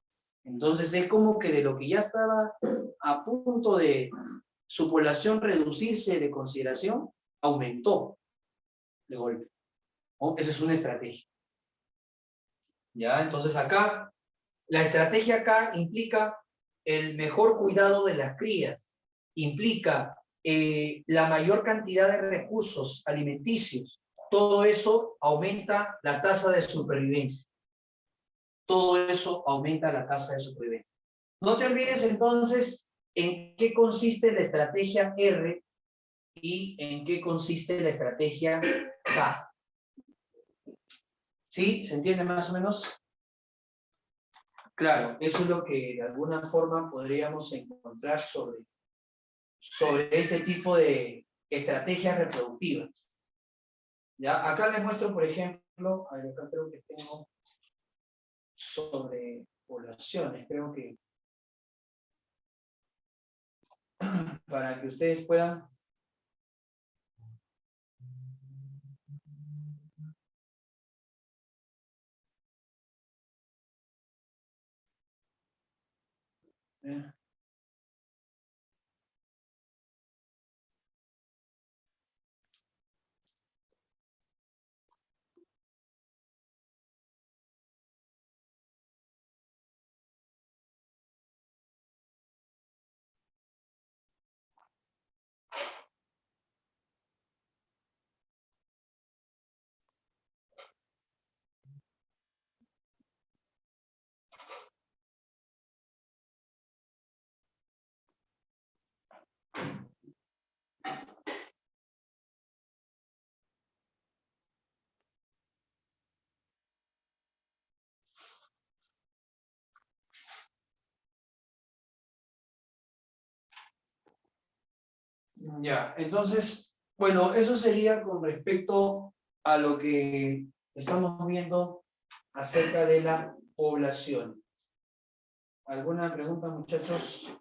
Entonces es como que de lo que ya estaba a punto de su población reducirse de consideración, aumentó de golpe. ¿No? Esa es una estrategia. ¿Ya? Entonces acá, la estrategia acá implica el mejor cuidado de las crías, implica la mayor cantidad de recursos alimenticios. Todo eso aumenta la tasa de supervivencia. Todo eso aumenta la tasa de supervivencia. No te olvides entonces en qué consiste la estrategia R y en qué consiste la estrategia K. ¿Sí? ¿Se entiende más o menos? Claro, eso es lo que de alguna forma podríamos encontrar sobre este tipo de estrategias reproductivas. ¿Ya? Acá les muestro, por ejemplo, acá creo que tengo sobre poblaciones, creo que para que ustedes puedan ya, entonces, bueno, eso sería con respecto a lo que estamos viendo acerca de la población. ¿Alguna pregunta, muchachos?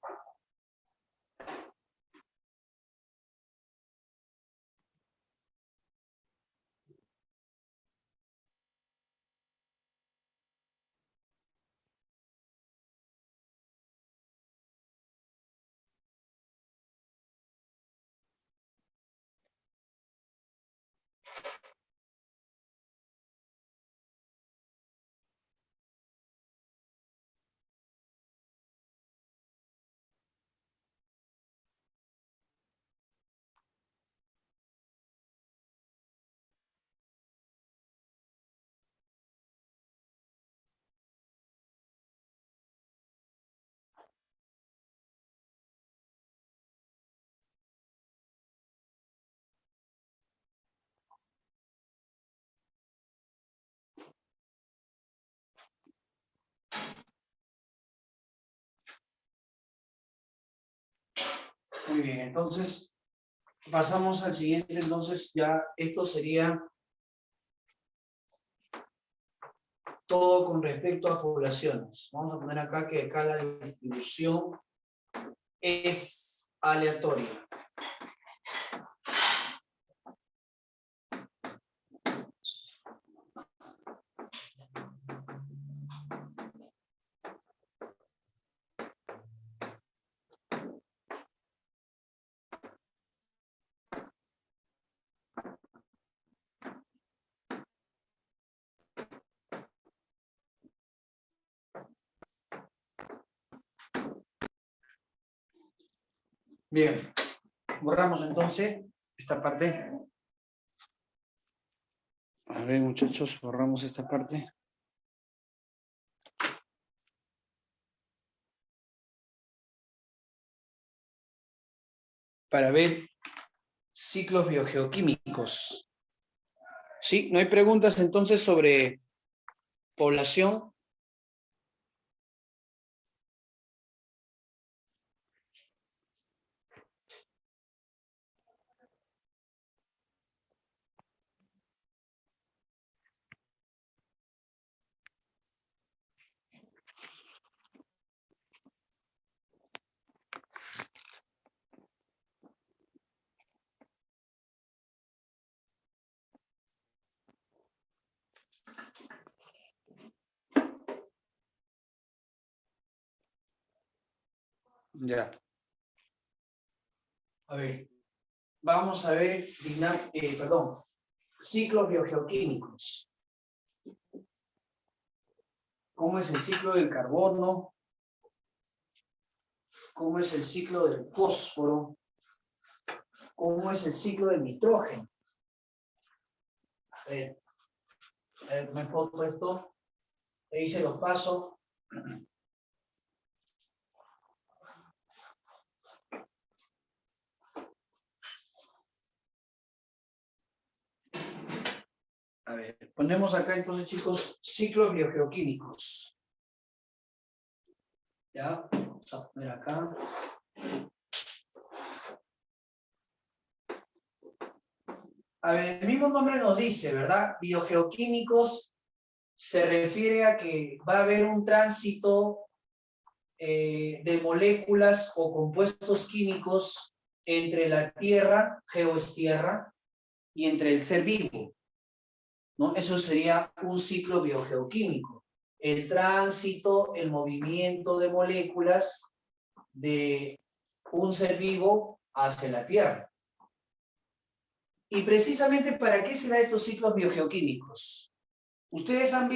Muy bien, entonces pasamos al siguiente. Entonces ya esto sería todo con respecto a poblaciones. Vamos a poner acá que acá la distribución es aleatoria. Bien, borramos entonces esta parte. A ver, muchachos, borramos esta parte. Para ver ciclos biogeoquímicos. Sí, no hay preguntas entonces sobre población. Ya. A ver, vamos a ver, ciclos biogeoquímicos. ¿Cómo es el ciclo del carbono? ¿Cómo es el ciclo del fósforo? ¿Cómo es el ciclo del nitrógeno? A ver, me foto esto. Ahí se los paso. A ver, ponemos acá entonces, chicos, ciclos biogeoquímicos. Ya, vamos a poner acá. A ver, el mismo nombre nos dice, ¿verdad? Biogeoquímicos se refiere a que va a haber un tránsito de moléculas o compuestos químicos entre la tierra, geo es tierra, y entre el ser vivo, ¿no? Eso sería un ciclo biogeoquímico. El tránsito, el movimiento de moléculas de un ser vivo hacia la tierra. Y precisamente, ¿para qué se dan estos ciclos biogeoquímicos? Ustedes han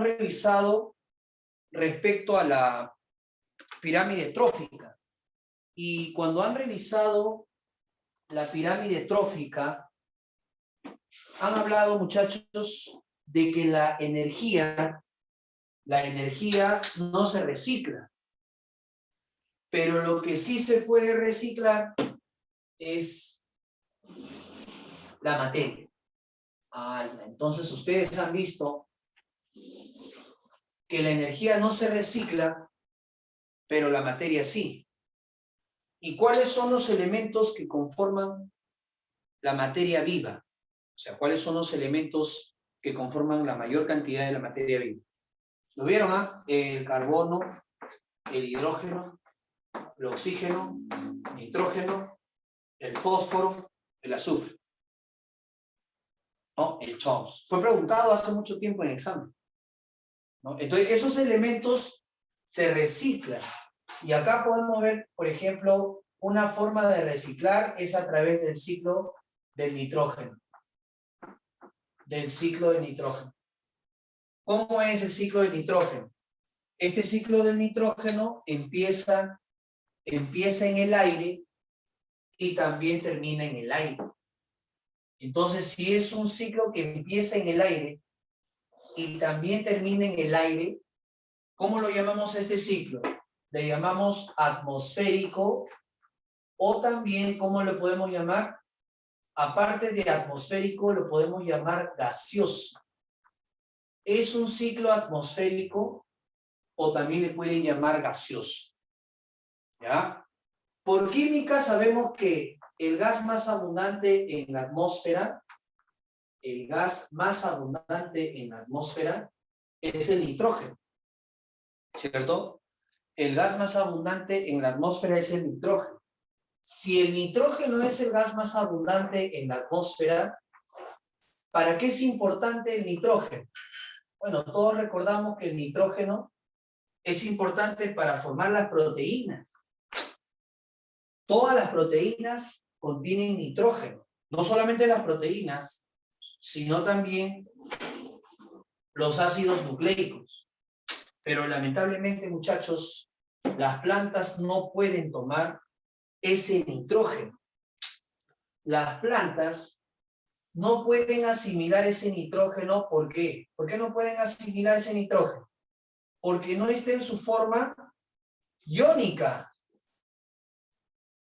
revisado respecto a la pirámide trófica. Y cuando han revisado la pirámide trófica, han hablado, muchachos, de que la energía no se recicla. Pero lo que sí se puede reciclar es la materia. Entonces ustedes han visto que la energía no se recicla, pero la materia sí. ¿Y cuáles son los elementos que conforman la materia viva? O sea, ¿cuáles son los elementos que conforman la mayor cantidad de la materia viva? ¿Lo vieron? El carbono, el hidrógeno, el oxígeno, el nitrógeno, el fósforo, el azufre. ¿No? El CHOMS. Fue preguntado hace mucho tiempo en examen, ¿no? Entonces, esos elementos se reciclan. Y acá podemos ver, por ejemplo, una forma de reciclar es a través del ciclo del nitrógeno, del ciclo de nitrógeno. ¿Cómo es el ciclo de nitrógeno? Este ciclo del nitrógeno empieza en el aire y también termina en el aire. Entonces, si es un ciclo que empieza en el aire y también termina en el aire, ¿cómo lo llamamos a este ciclo? Le llamamos atmosférico, o también, ¿cómo lo podemos llamar? Aparte de atmosférico, lo podemos llamar gaseoso. Es un ciclo atmosférico o también le pueden llamar gaseoso. ¿Ya? Por química sabemos que el gas más abundante en la atmósfera, es el nitrógeno, ¿cierto? El gas más abundante en la atmósfera es el nitrógeno. Si el nitrógeno es el gas más abundante en la atmósfera, ¿para qué es importante el nitrógeno? Bueno, todos recordamos que el nitrógeno es importante para formar las proteínas. Todas las proteínas contienen nitrógeno. No solamente las proteínas, sino también los ácidos nucleicos. Pero lamentablemente, muchachos, las plantas no pueden tomar ese nitrógeno. Las plantas no pueden asimilar ese nitrógeno. ¿Por qué? ¿Por qué no pueden asimilar ese nitrógeno? Porque no está en su forma iónica.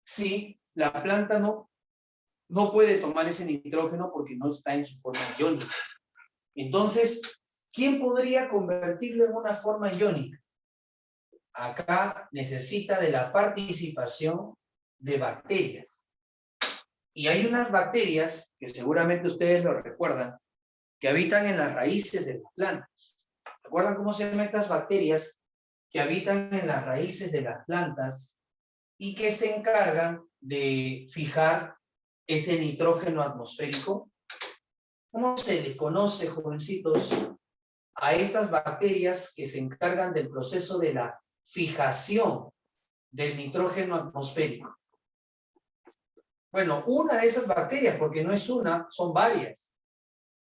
Sí, la planta no puede tomar ese nitrógeno porque no está en su forma iónica. Entonces, ¿quién podría convertirlo en una forma iónica? Acá necesita de la participación de bacterias. Y hay unas bacterias, que seguramente ustedes lo recuerdan, que habitan en las raíces de las plantas. ¿Recuerdan cómo se llaman estas bacterias que habitan en las raíces de las plantas y que se encargan de fijar ese nitrógeno atmosférico? ¿Cómo se le conoce, jovencitos, a estas bacterias que se encargan del proceso de la fijación del nitrógeno atmosférico? Bueno, una de esas bacterias, porque no es una, son varias.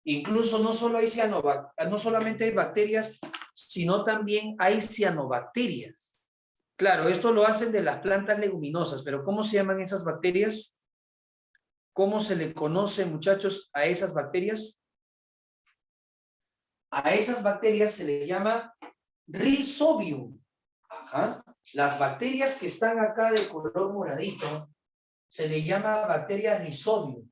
Incluso no solamente hay bacterias, sino también hay cianobacterias. Claro, esto lo hacen de las plantas leguminosas, pero ¿cómo se llaman esas bacterias? ¿Cómo se le conoce, muchachos, a esas bacterias? A esas bacterias se le llama Rhizobium. Ajá. Las bacterias que están acá de color moradito se le llama bacteria Rhizobium.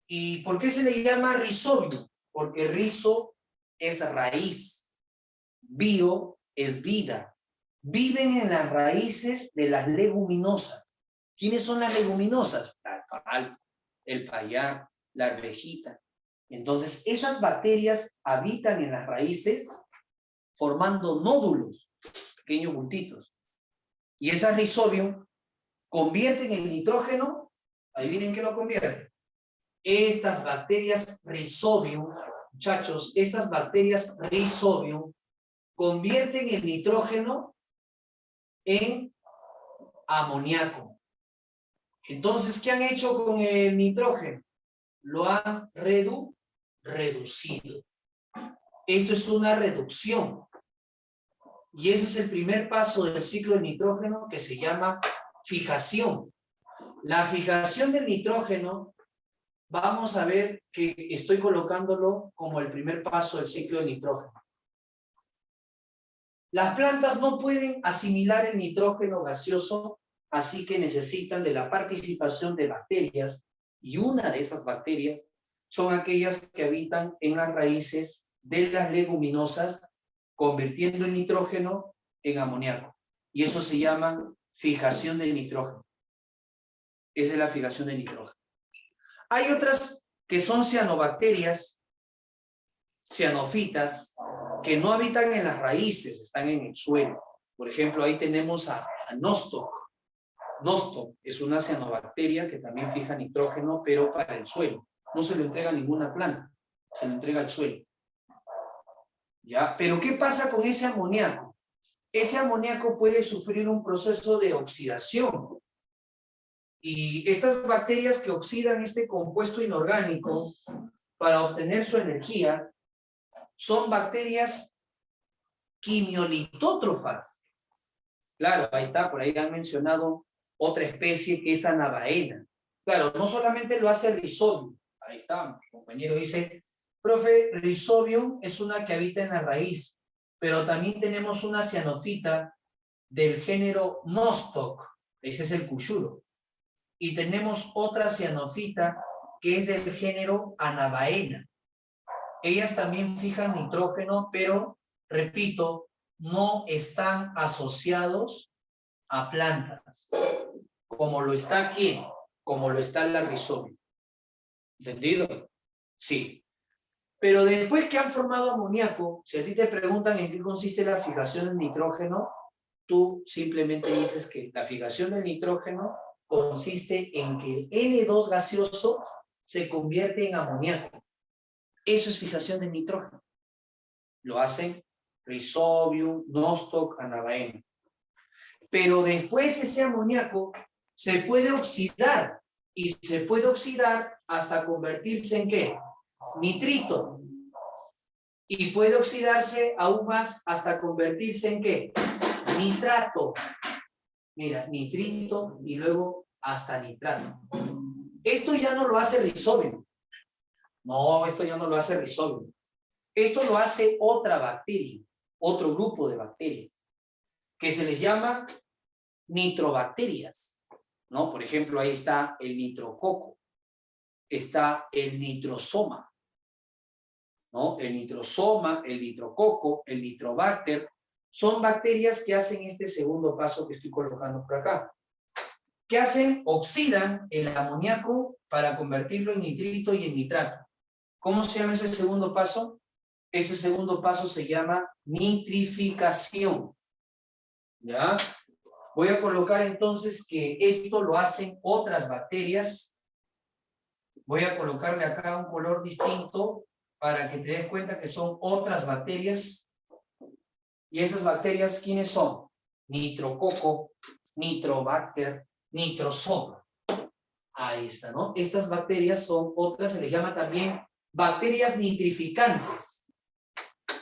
¿Y por qué se le llama Rhizobium? Porque rizo es raíz, bio es vida. Viven en las raíces de las leguminosas. ¿Quiénes son las leguminosas? La alfalfa, el payá, la arvejita. Entonces, esas bacterias habitan en las raíces formando nódulos, pequeños bultitos. Y esas Rhizobium convierten el nitrógeno, adivinen qué lo convierte. Estas bacterias Rhizobium, muchachos, estas bacterias Rhizobium convierten el nitrógeno en amoníaco. Entonces, ¿qué han hecho con el nitrógeno? Lo han reducido. Esto es una reducción. Y ese es el primer paso del ciclo de nitrógeno, que se llama fijación. La fijación del nitrógeno, vamos a ver que estoy colocándolo como el primer paso del ciclo de nitrógeno. Las plantas no pueden asimilar el nitrógeno gaseoso, así que necesitan de la participación de bacterias, y una de esas bacterias son aquellas que habitan en las raíces de las leguminosas, convirtiendo el nitrógeno en amoníaco. Y eso se llama fijación del nitrógeno. Esa es la fijación del nitrógeno. Hay otras que son cianobacterias, cianofitas, que no habitan en las raíces, están en el suelo. Por ejemplo, ahí tenemos a Nostoc. Nostoc es una cianobacteria que también fija nitrógeno, pero para el suelo. No se lo entrega a ninguna planta, se lo entrega al suelo. ¿Ya? Pero ¿qué pasa con ese amoníaco? Ese amoníaco puede sufrir un proceso de oxidación. Y estas bacterias que oxidan este compuesto inorgánico para obtener su energía son bacterias quimiolitótrofas. Claro, ahí está, por ahí han mencionado otra especie que es Anabaena. Claro, no solamente lo hace Rhizobium. Ahí está, mi compañero dice, profe, Rhizobium es una que habita en la raíz, pero también tenemos una cianofita del género Nostoc, ese es el cuyuro. Y tenemos otra cianofita que es del género Anabaena. Ellas también fijan nitrógeno, pero, repito, no están asociados a plantas, como lo está aquí, como lo está la Rhizobium. ¿Entendido? Sí. Pero después que han formado amoníaco, si a ti te preguntan en qué consiste la fijación del nitrógeno, tú simplemente dices que la fijación del nitrógeno consiste en que el N2 gaseoso se convierte en amoníaco. Eso es fijación del nitrógeno. Lo hacen Rhizobium, Nostoc, Anabaena. Pero después ese amoníaco se puede oxidar, y se puede oxidar hasta convertirse en ¿qué? Nitrito. Y puede oxidarse aún más hasta convertirse en ¿qué? Nitrato. Mira, nitrito y luego hasta nitrato. Esto ya no lo hace Rhizobium. No, esto ya no lo hace Rhizobium. Esto lo hace otra bacteria, otro grupo de bacterias, que se les llama nitrobacterias, ¿no? Por ejemplo, ahí está el nitrococo, está el nitrosoma, ¿no? El nitrosoma, el nitrococo, el nitrobacter, son bacterias que hacen este segundo paso que estoy colocando por acá. ¿Qué hacen? Oxidan el amoníaco para convertirlo en nitrito y en nitrato. ¿Cómo se llama ese segundo paso? Ese segundo paso se llama nitrificación. ¿Ya? Voy a colocar entonces que esto lo hacen otras bacterias. Voy a colocarle acá un color distinto para que te des cuenta que son otras bacterias. Y esas bacterias, ¿quiénes son? Nitrococo, nitrobacter, nitrosoma. Ahí está, ¿no? Estas bacterias son otras, se les llama también bacterias nitrificantes.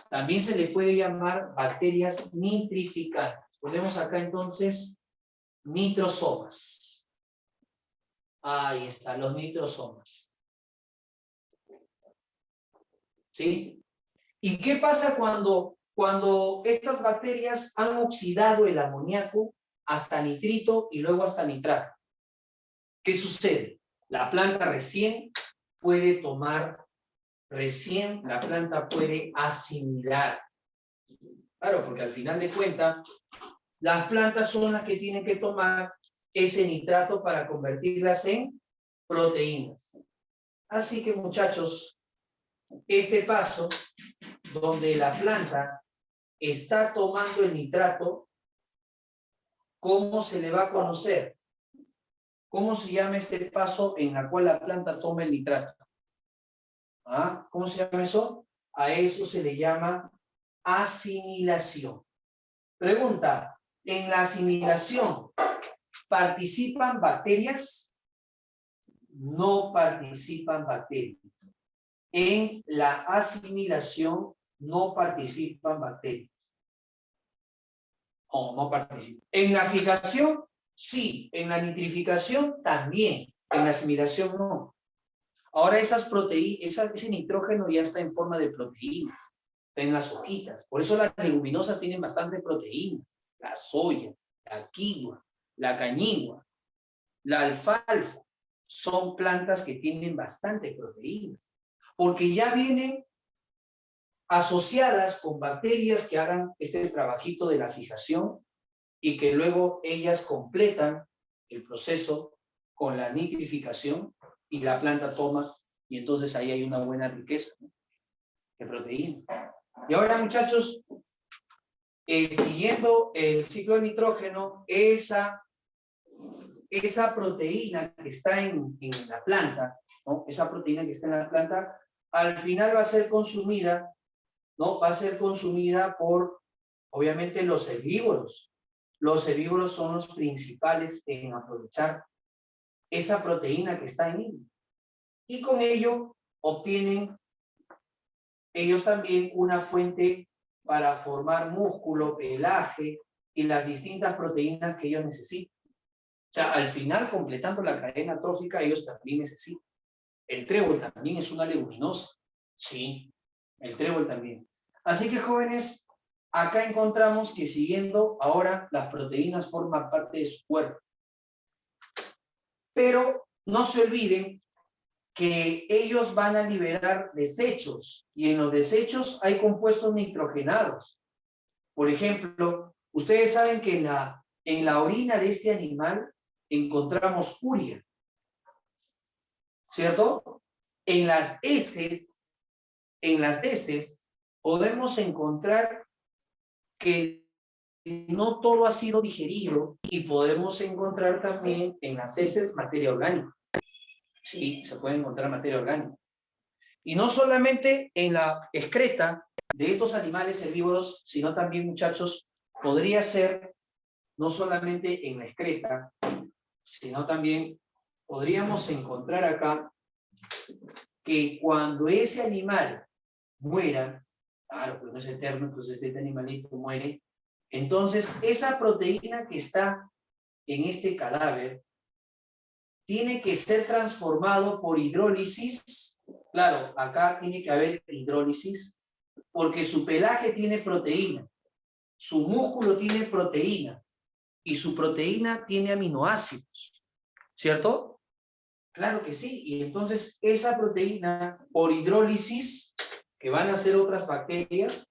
También se le puede llamar bacterias nitrificantes. Ponemos acá entonces nitrosomas. Ahí están los nitrosomas. ¿Sí? ¿Y qué pasa cuando estas bacterias han oxidado el amoníaco hasta nitrito y luego hasta nitrato? ¿Qué sucede? La planta recién puede asimilar. Claro, porque al final de cuentas, las plantas son las que tienen que tomar ese nitrato para convertirlas en proteínas. Así que, muchachos, este paso donde la planta está tomando el nitrato, ¿cómo se le va a conocer? ¿Cómo se llama este paso en el cual la planta toma el nitrato? ¿Ah? ¿Cómo se llama eso? A eso se le llama asimilación. Pregunta, ¿en la asimilación participan bacterias? No participan bacterias. En la asimilación no participan bacterias. No participan. En la fijación, sí. En la nitrificación, también. En la asimilación, no. Ahora esas proteínas, ese nitrógeno ya está en forma de proteínas. Está en las hojitas. Por eso las leguminosas tienen bastante proteínas. La soya, la quinoa, la cañigua, la alfalfa. Son plantas que tienen bastante proteína. Porque ya vienen asociadas con bacterias que hagan este trabajito de la fijación y que luego ellas completan el proceso con la nitrificación y la planta toma, y entonces ahí hay una buena riqueza, ¿no?, de proteína. Y ahora, muchachos, siguiendo el ciclo de nitrógeno, esa proteína que está en la planta, ¿no?, esa proteína que está en la planta, al final va a ser consumida, ¿no? Va a ser consumida por, obviamente, los herbívoros. Los herbívoros son los principales en aprovechar esa proteína que está en ellos. Y con ello obtienen ellos también una fuente para formar músculo, pelaje y las distintas proteínas que ellos necesitan. O sea, al final, completando la cadena trófica, ellos también necesitan. El trébol también es una leguminosa. Sí, el trébol también. Así que, jóvenes, acá encontramos que siguiendo ahora las proteínas forman parte de su cuerpo. Pero no se olviden que ellos van a liberar desechos y en los desechos hay compuestos nitrogenados. Por ejemplo, ustedes saben que en la orina de este animal encontramos urea, ¿cierto? En las heces podemos encontrar que no todo ha sido digerido y podemos encontrar también en las heces materia orgánica. Sí, se puede encontrar materia orgánica. Y no solamente en la excreta de estos animales herbívoros, sino también, muchachos, podría ser no solamente en la excreta, sino también podríamos encontrar acá que cuando ese animal muera, claro, pues no es eterno, entonces este animalito muere, entonces esa proteína que está en este cadáver tiene que ser transformado por hidrólisis. Claro, acá tiene que haber hidrólisis, porque su pelaje tiene proteína, su músculo tiene proteína, y su proteína tiene aminoácidos, ¿cierto? Claro que sí, y entonces esa proteína, por hidrólisis, que van a hacer otras bacterias,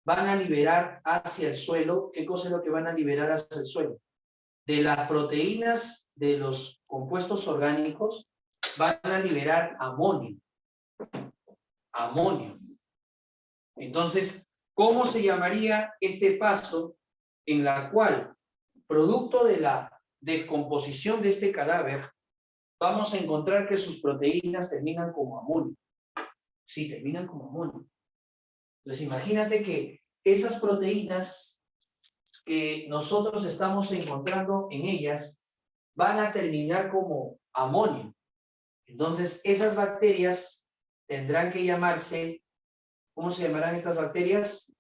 van a liberar hacia el suelo. ¿Qué cosa es lo que van a liberar hacia el suelo? De las proteínas de los compuestos orgánicos, van a liberar amonio. Amonio. Entonces, ¿cómo se llamaría este paso en la cual, producto de la descomposición de este cadáver, vamos a encontrar que sus proteínas terminan como amonio? Sí, terminan como amonio. Entonces, imagínate que esas proteínas que nosotros estamos encontrando en ellas van a terminar como amonio. Entonces, esas bacterias tendrán que llamarse, ¿cómo se llamarán estas bacterias?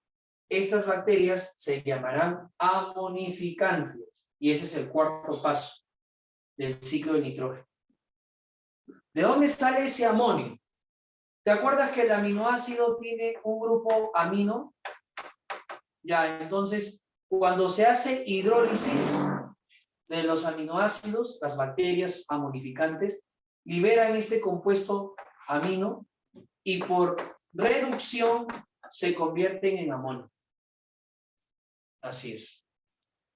Estas bacterias se llamarán amonificantes. Y ese es el cuarto paso del ciclo del nitrógeno. ¿De dónde sale ese amonio? ¿Te acuerdas que el aminoácido tiene un grupo amino? Ya, entonces, cuando se hace hidrólisis de los aminoácidos, las bacterias amonificantes liberan este compuesto amino y por reducción se convierten en amonio. Así es.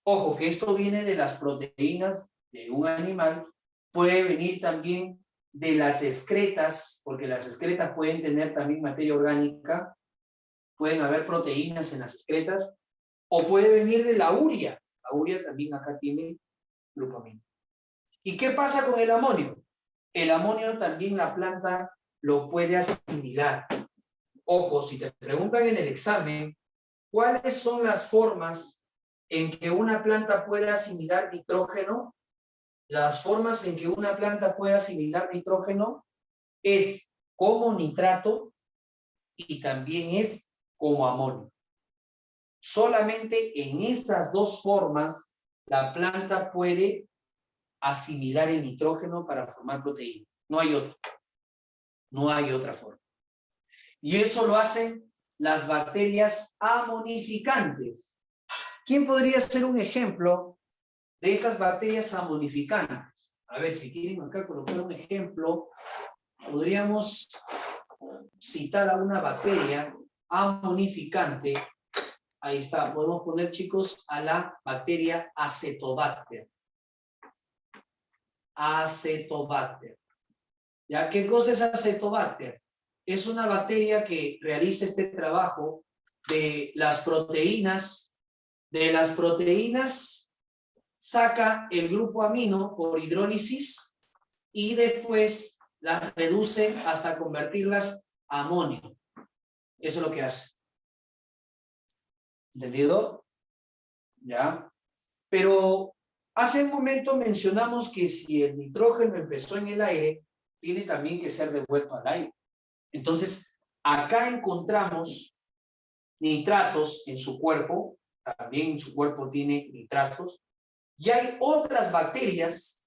Ojo, que esto viene de las proteínas de un animal, puede venir también de las excretas, porque las excretas pueden tener también materia orgánica, pueden haber proteínas en las excretas, o puede venir de la urea. La urea también acá tiene grupo amino. ¿Y qué pasa con el amonio? El amonio también la planta lo puede asimilar. Ojo, si te preguntan en el examen, ¿cuáles son las formas en que una planta puede asimilar nitrógeno? Las formas en que una planta puede asimilar nitrógeno es como nitrato y también es como amonio. Solamente en esas dos formas la planta puede asimilar el nitrógeno para formar proteínas. No hay otra. No hay otra forma. Y eso lo hacen las bacterias amonificantes. ¿Quién podría ser un ejemplo de estas bacterias amonificantes? A ver, si quieren acá colocar un ejemplo, podríamos citar a una bacteria amonificante. Ahí está, podemos poner, chicos, a la bacteria Acetobacter. Acetobacter. ¿Ya? ¿Qué cosa es Acetobacter? Es una bacteria que realiza este trabajo de las proteínas. De las proteínas saca el grupo amino por hidrólisis y después las reduce hasta convertirlas a amonio. Eso es lo que hace. ¿Entendido? ¿Ya? Pero Hace un momento mencionamos que si el nitrógeno empezó en el aire, tiene también que ser devuelto al aire. Entonces, acá encontramos nitratos en su cuerpo, también en su cuerpo tiene nitratos, y hay otras bacterias,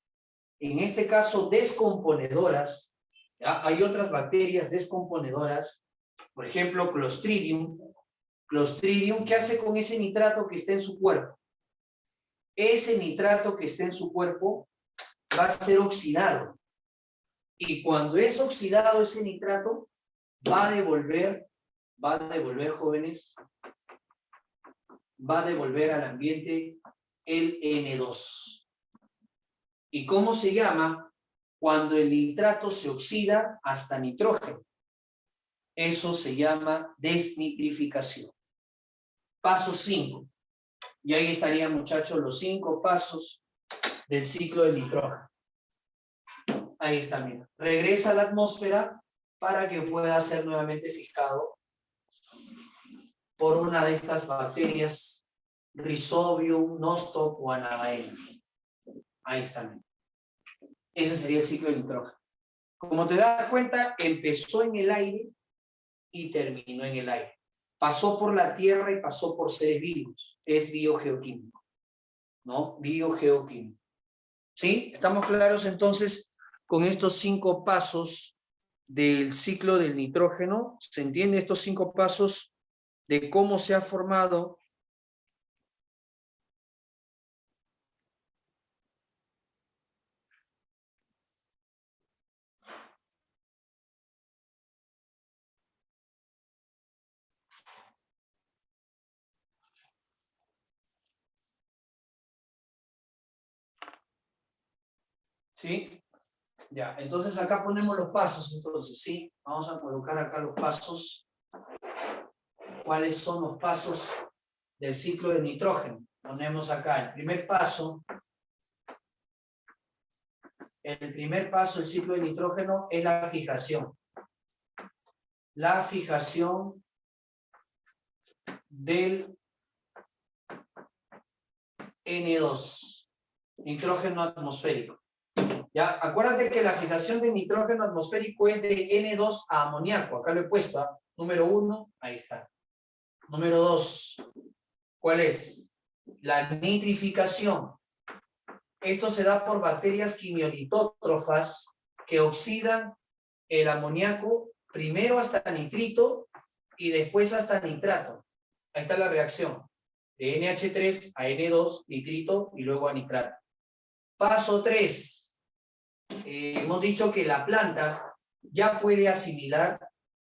en este caso descomponedoras, ¿ya? Hay otras bacterias descomponedoras, por ejemplo, Clostridium. Clostridium, ¿qué hace con ese nitrato que está en su cuerpo? Ese nitrato que está en su cuerpo va a ser oxidado. Y cuando es oxidado ese nitrato, va a devolver, jóvenes, va a devolver al ambiente el N2. ¿Y cómo se llama? Cuando el nitrato se oxida hasta nitrógeno. Eso se llama desnitrificación. Paso 5. Y ahí estarían, muchachos, los 5 pasos del ciclo del nitrógeno. Ahí está, mira. Regresa a la atmósfera para que pueda ser nuevamente fijado por una de estas bacterias, Rhizobium, Nostoc o Anabaena. Ahí está, mira. Ese sería el ciclo del nitrógeno. Como te das cuenta, empezó en el aire y terminó en el aire. Pasó por la tierra y pasó por seres vivos. Es biogeoquímico, ¿no? Biogeoquímico. ¿Sí? ¿Estamos claros entonces con estos 5 pasos del ciclo del nitrógeno? ¿Se entiende estos 5 pasos de cómo se ha formado? ¿Sí? Ya, entonces acá ponemos los pasos, entonces, ¿sí? Vamos a colocar acá los pasos. ¿Cuáles son los pasos del ciclo del nitrógeno? Ponemos acá el primer paso. El primer paso del ciclo del nitrógeno es la fijación. La fijación del N2, nitrógeno atmosférico. Ya, acuérdate que la fijación de nitrógeno atmosférico es de N2 a amoníaco. Acá lo he puesto, ¿eh? Número 1, ahí está. Número 2, ¿cuál es? La nitrificación. Esto se da por bacterias quimiolitótrofas que oxidan el amoníaco primero hasta nitrito y después hasta nitrato. Ahí está la reacción. De NH3 a N2, nitrito y luego a nitrato. Paso 3. Hemos dicho que la planta ya puede asimilar,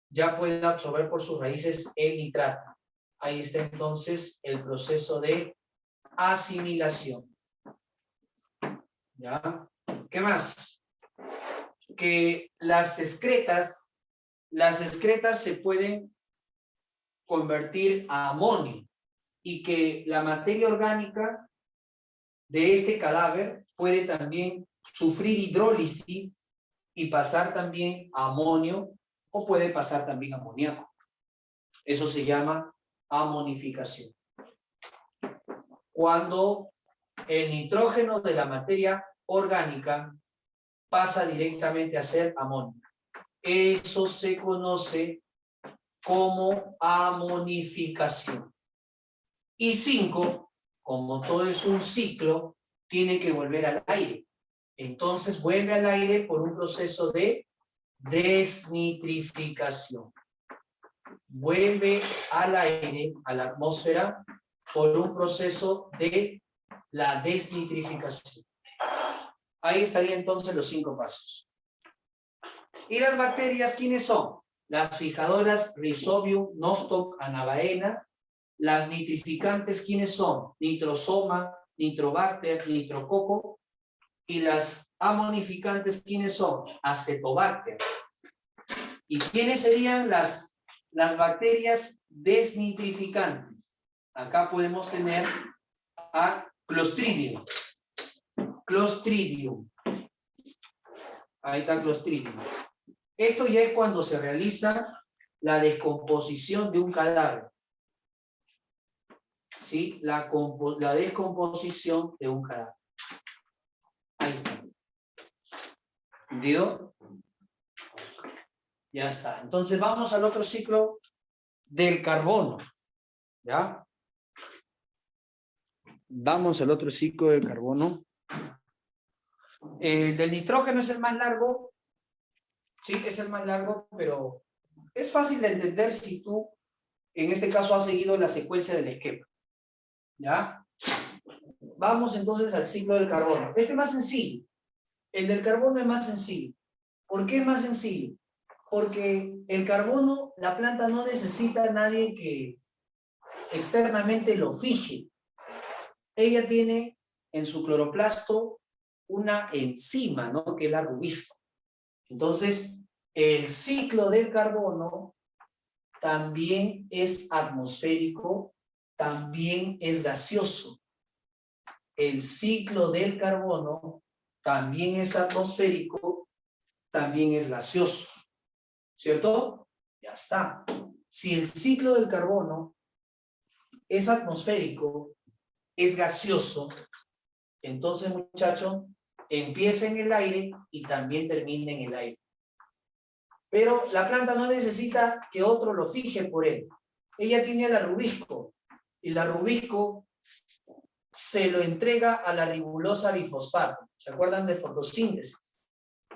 ya puede absorber por sus raíces el nitrato. Ahí está entonces el proceso de asimilación. ¿Ya? ¿Qué más? Que las excretas se pueden convertir a amonio y que la materia orgánica de este cadáver puede también sufrir hidrólisis y pasar también a amonio o puede pasar también a amoníaco. Eso se llama amonificación. Cuando el nitrógeno de la materia orgánica pasa directamente a ser amonio. Eso se conoce como amonificación. Y 5, como todo es un ciclo, tiene que volver al aire. Entonces vuelve al aire por un proceso de desnitrificación. Vuelve al aire, a la atmósfera, por un proceso de la desnitrificación. Ahí estarían entonces los 5 pasos. ¿Y las bacterias quiénes son? Las fijadoras Rhizobium, Nostoc, Anabaena. Las nitrificantes ¿quiénes son? Nitrosoma, Nitrobacter, Nitrococo. Y las amonificantes ¿quiénes son? Acetobacter. ¿Y quiénes serían las bacterias desnitrificantes? Acá podemos tener a Clostridium. Clostridium. Ahí está Clostridium. Esto ya es cuando se realiza la descomposición de un cadáver. ¿Sí? La descomposición de un cadáver. Ahí está. ¿Entendido? Ya está. Entonces vamos al otro ciclo del carbono. ¿Ya? Vamos al otro ciclo del carbono. El del nitrógeno es el más largo. Sí, es el más largo, pero es fácil de entender si tú, en este caso, has seguido la secuencia del esquema. ¿Ya? Vamos entonces al ciclo del carbono. Este es más sencillo. El del carbono es más sencillo. ¿Por qué es más sencillo? Porque el carbono, la planta no necesita a nadie que externamente lo fije. Ella tiene en su cloroplasto una enzima, ¿no? Que es la rubisco. Entonces, el ciclo del carbono también es atmosférico, también es gaseoso. El ciclo del carbono también es atmosférico, también es gaseoso. ¿Cierto? Ya está. Si el ciclo del carbono es atmosférico, es gaseoso, entonces, muchachos, empieza en el aire y también termina en el aire. Pero la planta no necesita que otro lo fije por él. Ella tiene la rubisco, y la rubisco se lo entrega a la ribulosa bifosfato. ¿Se acuerdan de fotosíntesis?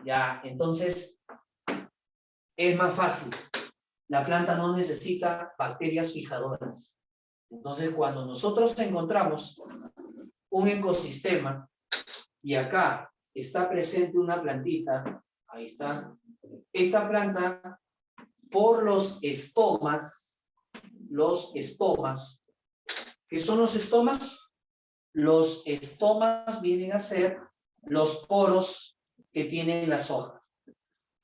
Ya, entonces, es más fácil. La planta no necesita bacterias fijadoras. Entonces, cuando nosotros encontramos un ecosistema y acá está presente una plantita, ahí está, esta planta, por los estomas, ¿qué son los estomas? Los estomas vienen a ser los poros que tienen las hojas.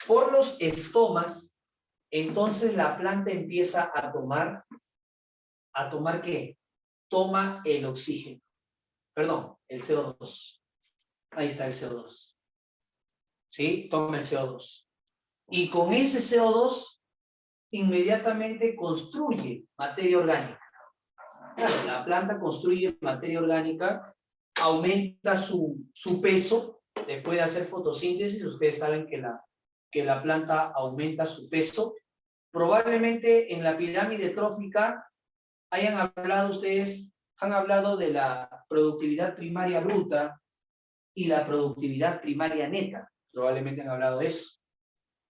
Por los estomas, entonces la planta empieza a tomar ¿qué? Toma el oxígeno. Perdón, el CO2. Ahí está el CO2. ¿Sí? Toma el CO2. Y con ese CO2 inmediatamente construye materia orgánica. Claro, la planta construye materia orgánica, aumenta su peso, después de hacer fotosíntesis, ustedes saben que la planta aumenta su peso. Probablemente en la pirámide trófica han hablado de la productividad primaria bruta y la productividad primaria neta. Probablemente han hablado de eso.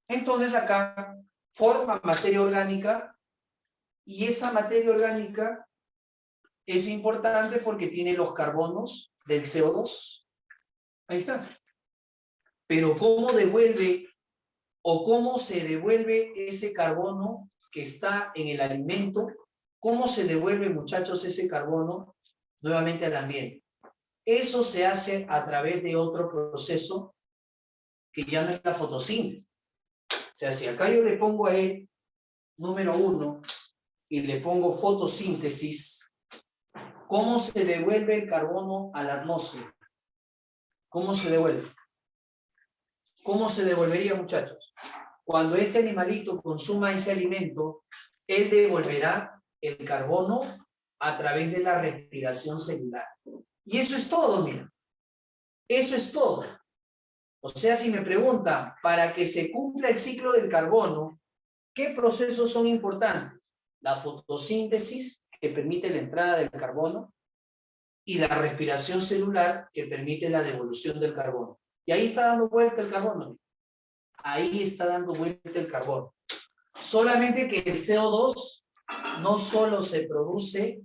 Entonces acá forma materia orgánica y esa materia orgánica es importante porque tiene los carbonos del CO2. Ahí está. Pero ¿cómo devuelve o cómo se devuelve ese carbono que está en el alimento? ¿Cómo se devuelve, muchachos, ese carbono nuevamente al ambiente? Eso se hace a través de otro proceso que ya no es la fotosíntesis. O sea, si acá yo le pongo a él número 1 y le pongo fotosíntesis, ¿cómo se devuelve el carbono a la atmósfera? ¿Cómo se devuelve? ¿Cómo se devolvería, muchachos? Cuando este animalito consuma ese alimento, él devolverá el carbono a través de la respiración celular. Y eso es todo, mira. Eso es todo. O sea, si me preguntan, para que se cumpla el ciclo del carbono, ¿qué procesos son importantes? La fotosíntesis, que permite la entrada del carbono, y la respiración celular, que permite la devolución del carbono. Y ahí está dando vuelta el carbono. Ahí está dando vuelta el carbono. Solamente que el CO2 no solo se produce,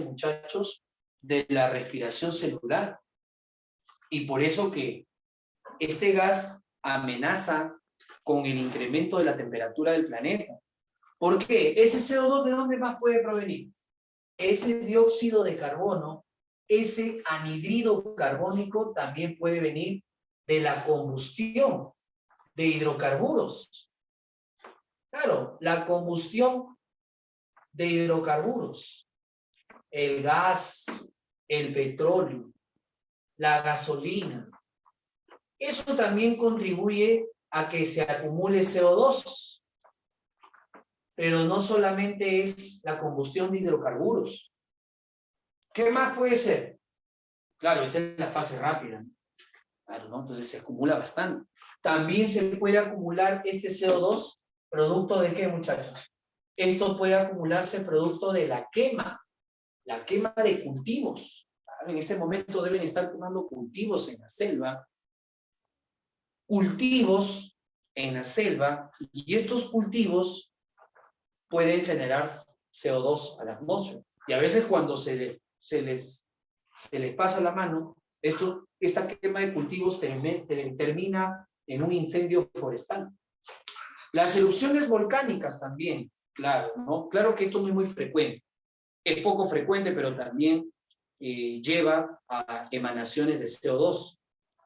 muchachos, de la respiración celular. Y por eso que este gas amenaza con el incremento de la temperatura del planeta. ¿Por qué? ¿Ese CO2 de dónde más puede provenir? Ese dióxido de carbono, ese anhidrido carbónico también puede venir de la combustión de hidrocarburos. Claro, la combustión de hidrocarburos, el gas, el petróleo, la gasolina, eso también contribuye a que se acumule CO2. Pero no solamente es la combustión de hidrocarburos. ¿Qué más puede ser? Claro, esa es la fase rápida. Claro, ¿no? Entonces se acumula bastante. También se puede acumular este CO2, ¿producto de qué, muchachos? Esto puede acumularse producto de la quema de cultivos. En este momento deben estar quemando cultivos en la selva, y estos cultivos pueden generar CO2 a la atmósfera. Y a veces cuando se les pasa la mano, esta quema de cultivos termina en un incendio forestal. Las erupciones volcánicas también, claro, ¿no? Claro que esto no es muy frecuente. Es poco frecuente, pero también lleva a emanaciones de CO2.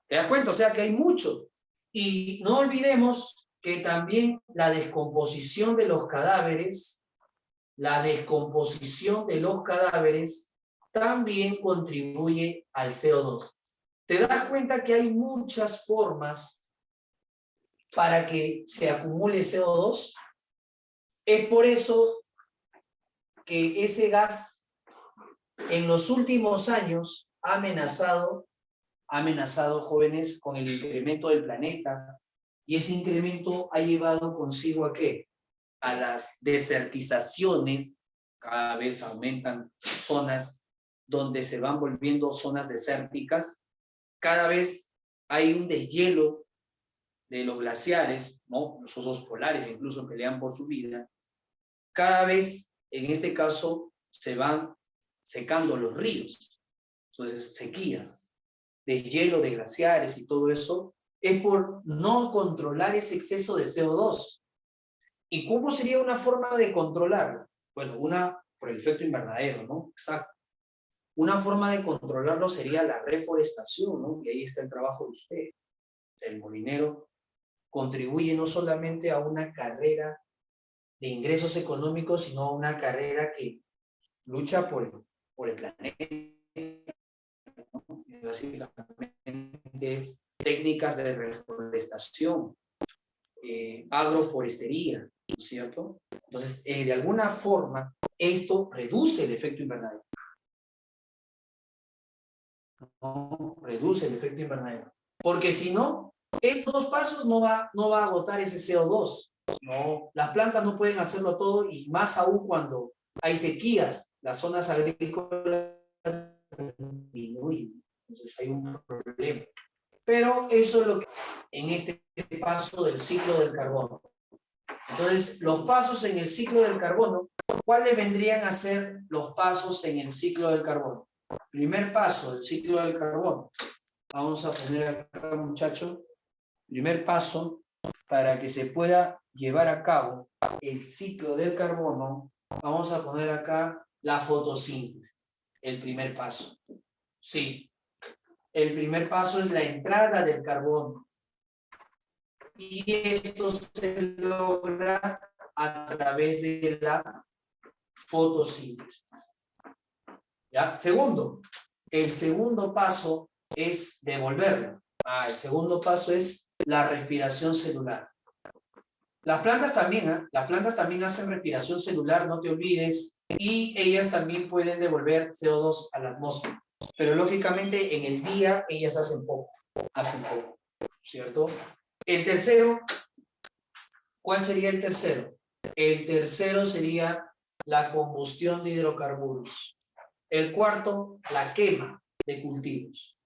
¿Te das cuenta? O sea que hay mucho. Y no olvidemos que también la descomposición de los cadáveres también contribuye al CO2. ¿Te das cuenta que hay muchas formas para que se acumule CO2? Es por eso que ese gas en los últimos años ha amenazado, jóvenes, con el incremento del planeta, y ese incremento ha llevado consigo ¿a qué? A las desertizaciones. Cada vez aumentan zonas donde se van volviendo zonas desérticas, cada vez hay un deshielo de los glaciares, ¿no? Los osos polares incluso pelean por su vida, cada vez, en este caso, se van secando los ríos, entonces sequías, deshielo de glaciares y todo eso, es por no controlar ese exceso de CO2. ¿Y cómo sería una forma de controlarlo? Bueno, por el efecto invernadero, ¿no? Exacto. Una forma de controlarlo sería la reforestación, ¿no? Y ahí está el trabajo de usted. El molinero contribuye no solamente a una carrera de ingresos económicos, sino a una carrera que lucha por el planeta, ¿no? Básicamente es técnicas de reforestación, agroforestería, ¿no es cierto? Entonces, de alguna forma, esto reduce el efecto invernadero. No, reduce el efecto invernadero. Porque si no, estos dos pasos no va a agotar ese CO2. No, las plantas no pueden hacerlo todo, y más aún cuando hay sequías, las zonas agrícolas disminuyen. Entonces hay un problema. Pero eso es lo que en este paso del ciclo del carbono. Entonces, los pasos en el ciclo del carbono, ¿cuáles vendrían a ser los pasos en el ciclo del carbono? Primer paso del ciclo del carbono. Vamos a poner acá, muchachos, primer paso para que se pueda llevar a cabo el ciclo del carbono. Vamos a poner acá la fotosíntesis, el primer paso. Sí, el primer paso es la entrada del carbono. Y esto se logra a través de la fotosíntesis. ¿Ya? Segundo, el segundo paso es devolverlo. El segundo paso es la respiración celular. Las plantas también hacen respiración celular, no te olvides, y ellas también pueden devolver CO2 a la atmósfera. Pero lógicamente en el día ellas hacen poco, ¿cierto? El tercero, ¿cuál sería el tercero? El tercero sería la combustión de hidrocarburos. El cuarto, la quema de cultivos.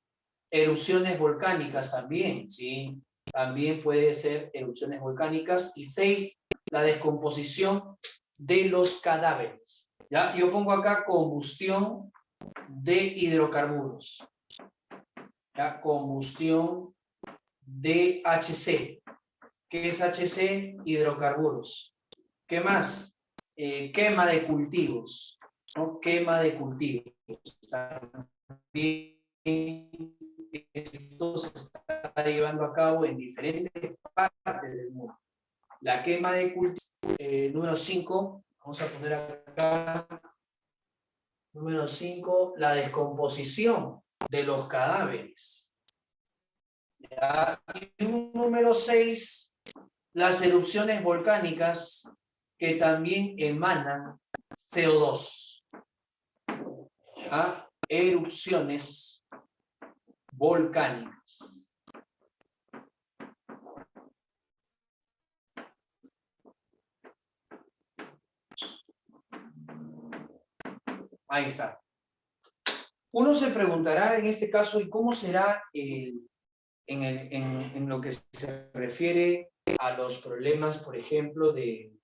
Erupciones volcánicas también, ¿sí? También puede ser erupciones volcánicas. Y 6, la descomposición de los cadáveres. ¿Ya? Yo pongo acá combustión de hidrocarburos. ¿Ya? Combustión de HC. ¿Qué es HC? Hidrocarburos. ¿Qué más? Quema de cultivos, ¿no? Quema de cultivos. También esto se está llevando a cabo en diferentes partes del mundo. La quema de cultivos, número 5, vamos a poner acá, número 5, la descomposición de los cadáveres. ¿Ya? Y número 6, las erupciones volcánicas que también emanan CO2. ¿Ya? Erupciones volcánicas. Ahí está. Uno se preguntará en este caso, ¿y cómo será en lo que se refiere a los problemas, por ejemplo, en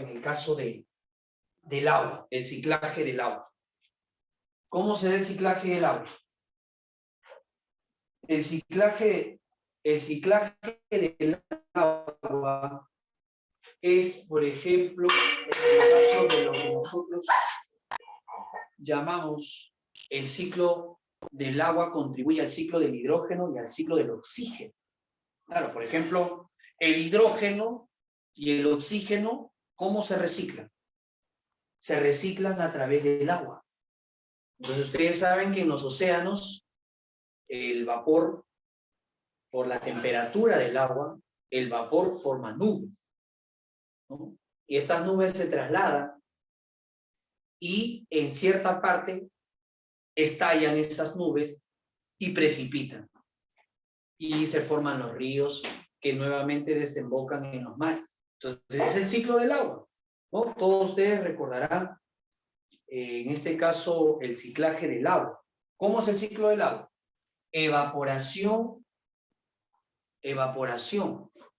el caso del agua, el ciclaje del agua? ¿Cómo será el ciclaje del agua? El ciclaje del agua es, por ejemplo, en el caso de lo que nosotros llamamos el ciclo del agua, contribuye al ciclo del hidrógeno y al ciclo del oxígeno. Claro, por ejemplo, el hidrógeno y el oxígeno, ¿cómo se reciclan? Se reciclan a través del agua. Entonces ustedes saben que en los océanos el vapor, por la temperatura del agua, el vapor forma nubes, ¿no? Y estas nubes se trasladan y en cierta parte estallan esas nubes y precipitan. Y se forman los ríos que nuevamente desembocan en los mares. Entonces, ese es el ciclo del agua, ¿no? Todos ustedes recordarán, en este caso, el ciclaje del agua. ¿Cómo es el ciclo del agua? Evaporación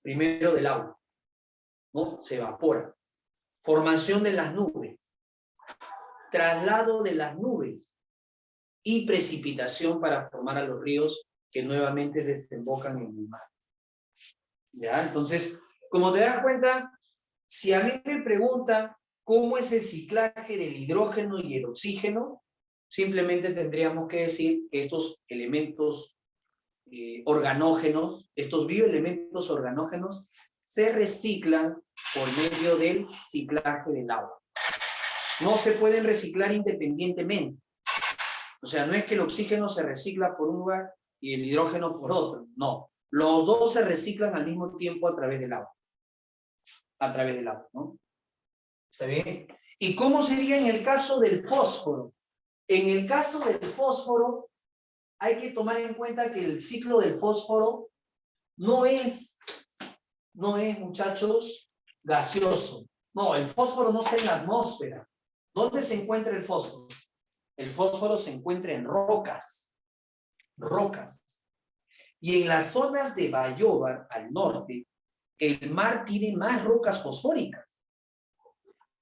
primero del agua, ¿no? Se evapora. Formación de las nubes, traslado de las nubes y precipitación para formar a los ríos que nuevamente desembocan en el mar. ¿Ya? Entonces, como te das cuenta, si a mí me preguntan cómo es el ciclaje del hidrógeno y el oxígeno, simplemente tendríamos que decir que estos elementos organógenos, estos bioelementos organógenos, se reciclan por medio del ciclaje del agua. No se pueden reciclar independientemente. O sea, no es que el oxígeno se recicla por un lugar y el hidrógeno por otro. No. Los dos se reciclan al mismo tiempo a través del agua. A través del agua, ¿no? ¿Está bien? ¿Y cómo sería en el caso del fósforo? En el caso del fósforo, hay que tomar en cuenta que el ciclo del fósforo no es, muchachos, gaseoso. No, el fósforo no está en la atmósfera. ¿Dónde se encuentra el fósforo? El fósforo se encuentra en rocas. Y en las zonas de Bayóvar, al norte, el mar tiene más rocas fosfóricas.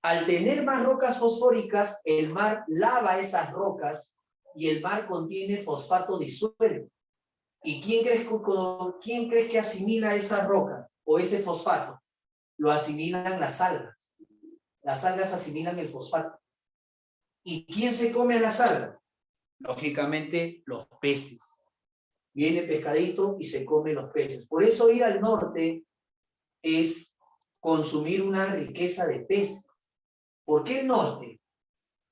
Al tener más rocas fosfóricas, el mar lava esas rocas y el mar contiene fosfato disuelto. ¿Y quién crees que asimila esas rocas o ese fosfato? Lo asimilan las algas. Las algas asimilan el fosfato. ¿Y quién se come a las algas? Lógicamente, los peces. Viene pescadito y se come los peces. Por eso ir al norte es consumir una riqueza de peces. ¿Por qué el norte?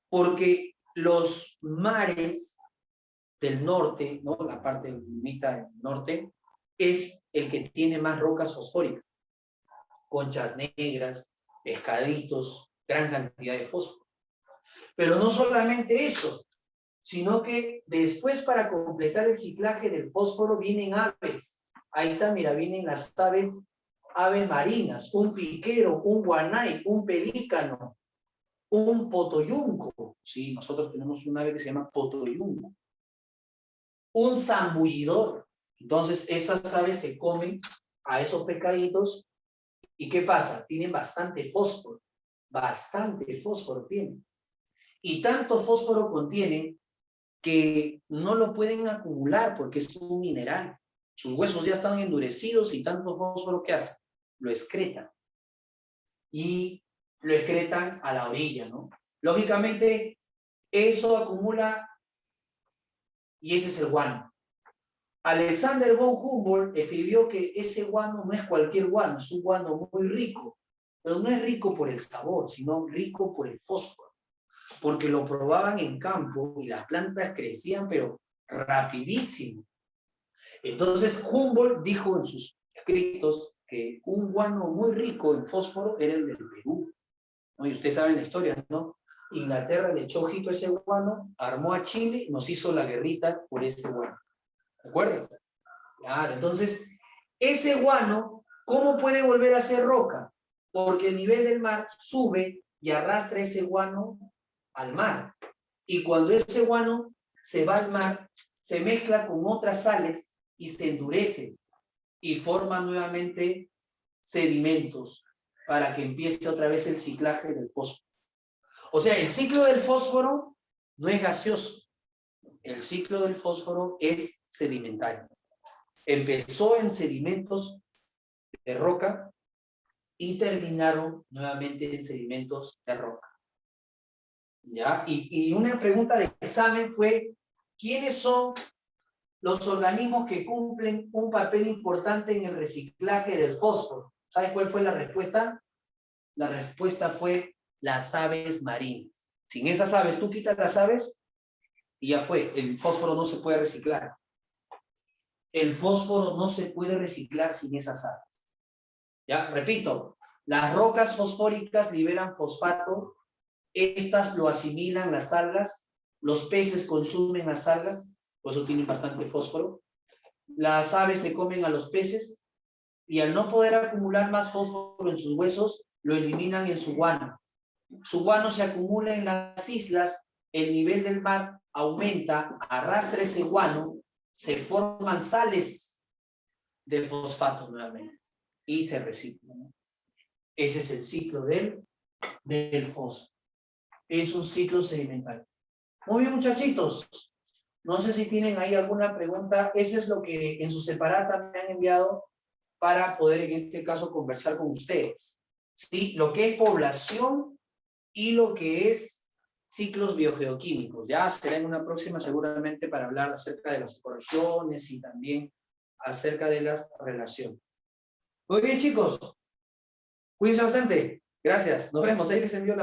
Porque los mares del norte, ¿no? La parte mitad del norte, es el que tiene más rocas fosfóricas. Conchas negras, pescaditos, gran cantidad de fósforo. Pero no solamente eso, sino que después para completar el ciclaje del fósforo vienen aves. Ahí está, mira, vienen las aves marinas, un piquero, un guanay, un pelícano, un potoyunco. Sí, nosotros tenemos un ave que se llama potoyunco. Un zambullidor. Entonces esas aves se comen a esos pescaditos. ¿Y qué pasa? Tienen bastante fósforo tienen. Y tanto fósforo contienen que no lo pueden acumular porque es un mineral. Sus huesos ya están endurecidos y tanto fósforo que hace, lo excretan. Y lo excretan a la orilla, ¿no? Lógicamente, eso acumula y ese es el guano. Alexander von Humboldt escribió que ese guano no es cualquier guano, es un guano muy rico, pero no es rico por el sabor, sino rico por el fósforo, porque lo probaban en campo y las plantas crecían, pero rapidísimo. Entonces Humboldt dijo en sus escritos que un guano muy rico en fósforo era el del Perú, ¿no? Y ustedes saben la historia, ¿no? Inglaterra le echó ojito a ese guano, armó a Chile, nos hizo la guerrita por ese guano. ¿De acuerdo? Claro, entonces, ese guano, ¿cómo puede volver a ser roca? Porque el nivel del mar sube y arrastra ese guano al mar. Y cuando ese guano se va al mar, se mezcla con otras sales y se endurece y forma nuevamente sedimentos para que empiece otra vez el ciclaje del fósforo. O sea, el ciclo del fósforo no es gaseoso. El ciclo del fósforo es sedimentario. Empezó en sedimentos de roca y terminaron nuevamente en sedimentos de roca. ¿Ya? Y una pregunta de examen fue, ¿quiénes son los organismos que cumplen un papel importante en el reciclaje del fósforo? ¿Sabes cuál fue la respuesta? La respuesta fue las aves marinas. Sin esas aves, tú quitas las aves y ya fue, el fósforo no se puede reciclar. El fósforo no se puede reciclar sin esas aves. Ya, repito, las rocas fosfóricas liberan fosfato, estas lo asimilan las algas, los peces consumen las algas, por eso tienen bastante fósforo, las aves se comen a los peces y al no poder acumular más fósforo en sus huesos, lo eliminan en su guano. Su guano se acumula en las islas, el nivel del mar aumenta, arrastra ese guano, se forman sales de fosfato nuevamente y se reciclan. Ese es el ciclo del fósforo. Es un ciclo sedimentario. Muy bien, muchachitos. No sé si tienen ahí alguna pregunta. Ese es lo que en su separata me han enviado para poder en este caso conversar con ustedes. ¿Sí? Lo que es población y lo que es ciclos biogeoquímicos. Ya será en una próxima seguramente para hablar acerca de las correcciones y también acerca de las relaciones. Muy bien, chicos. Cuídense bastante. Gracias. Nos vemos. Ahí les envío la foto.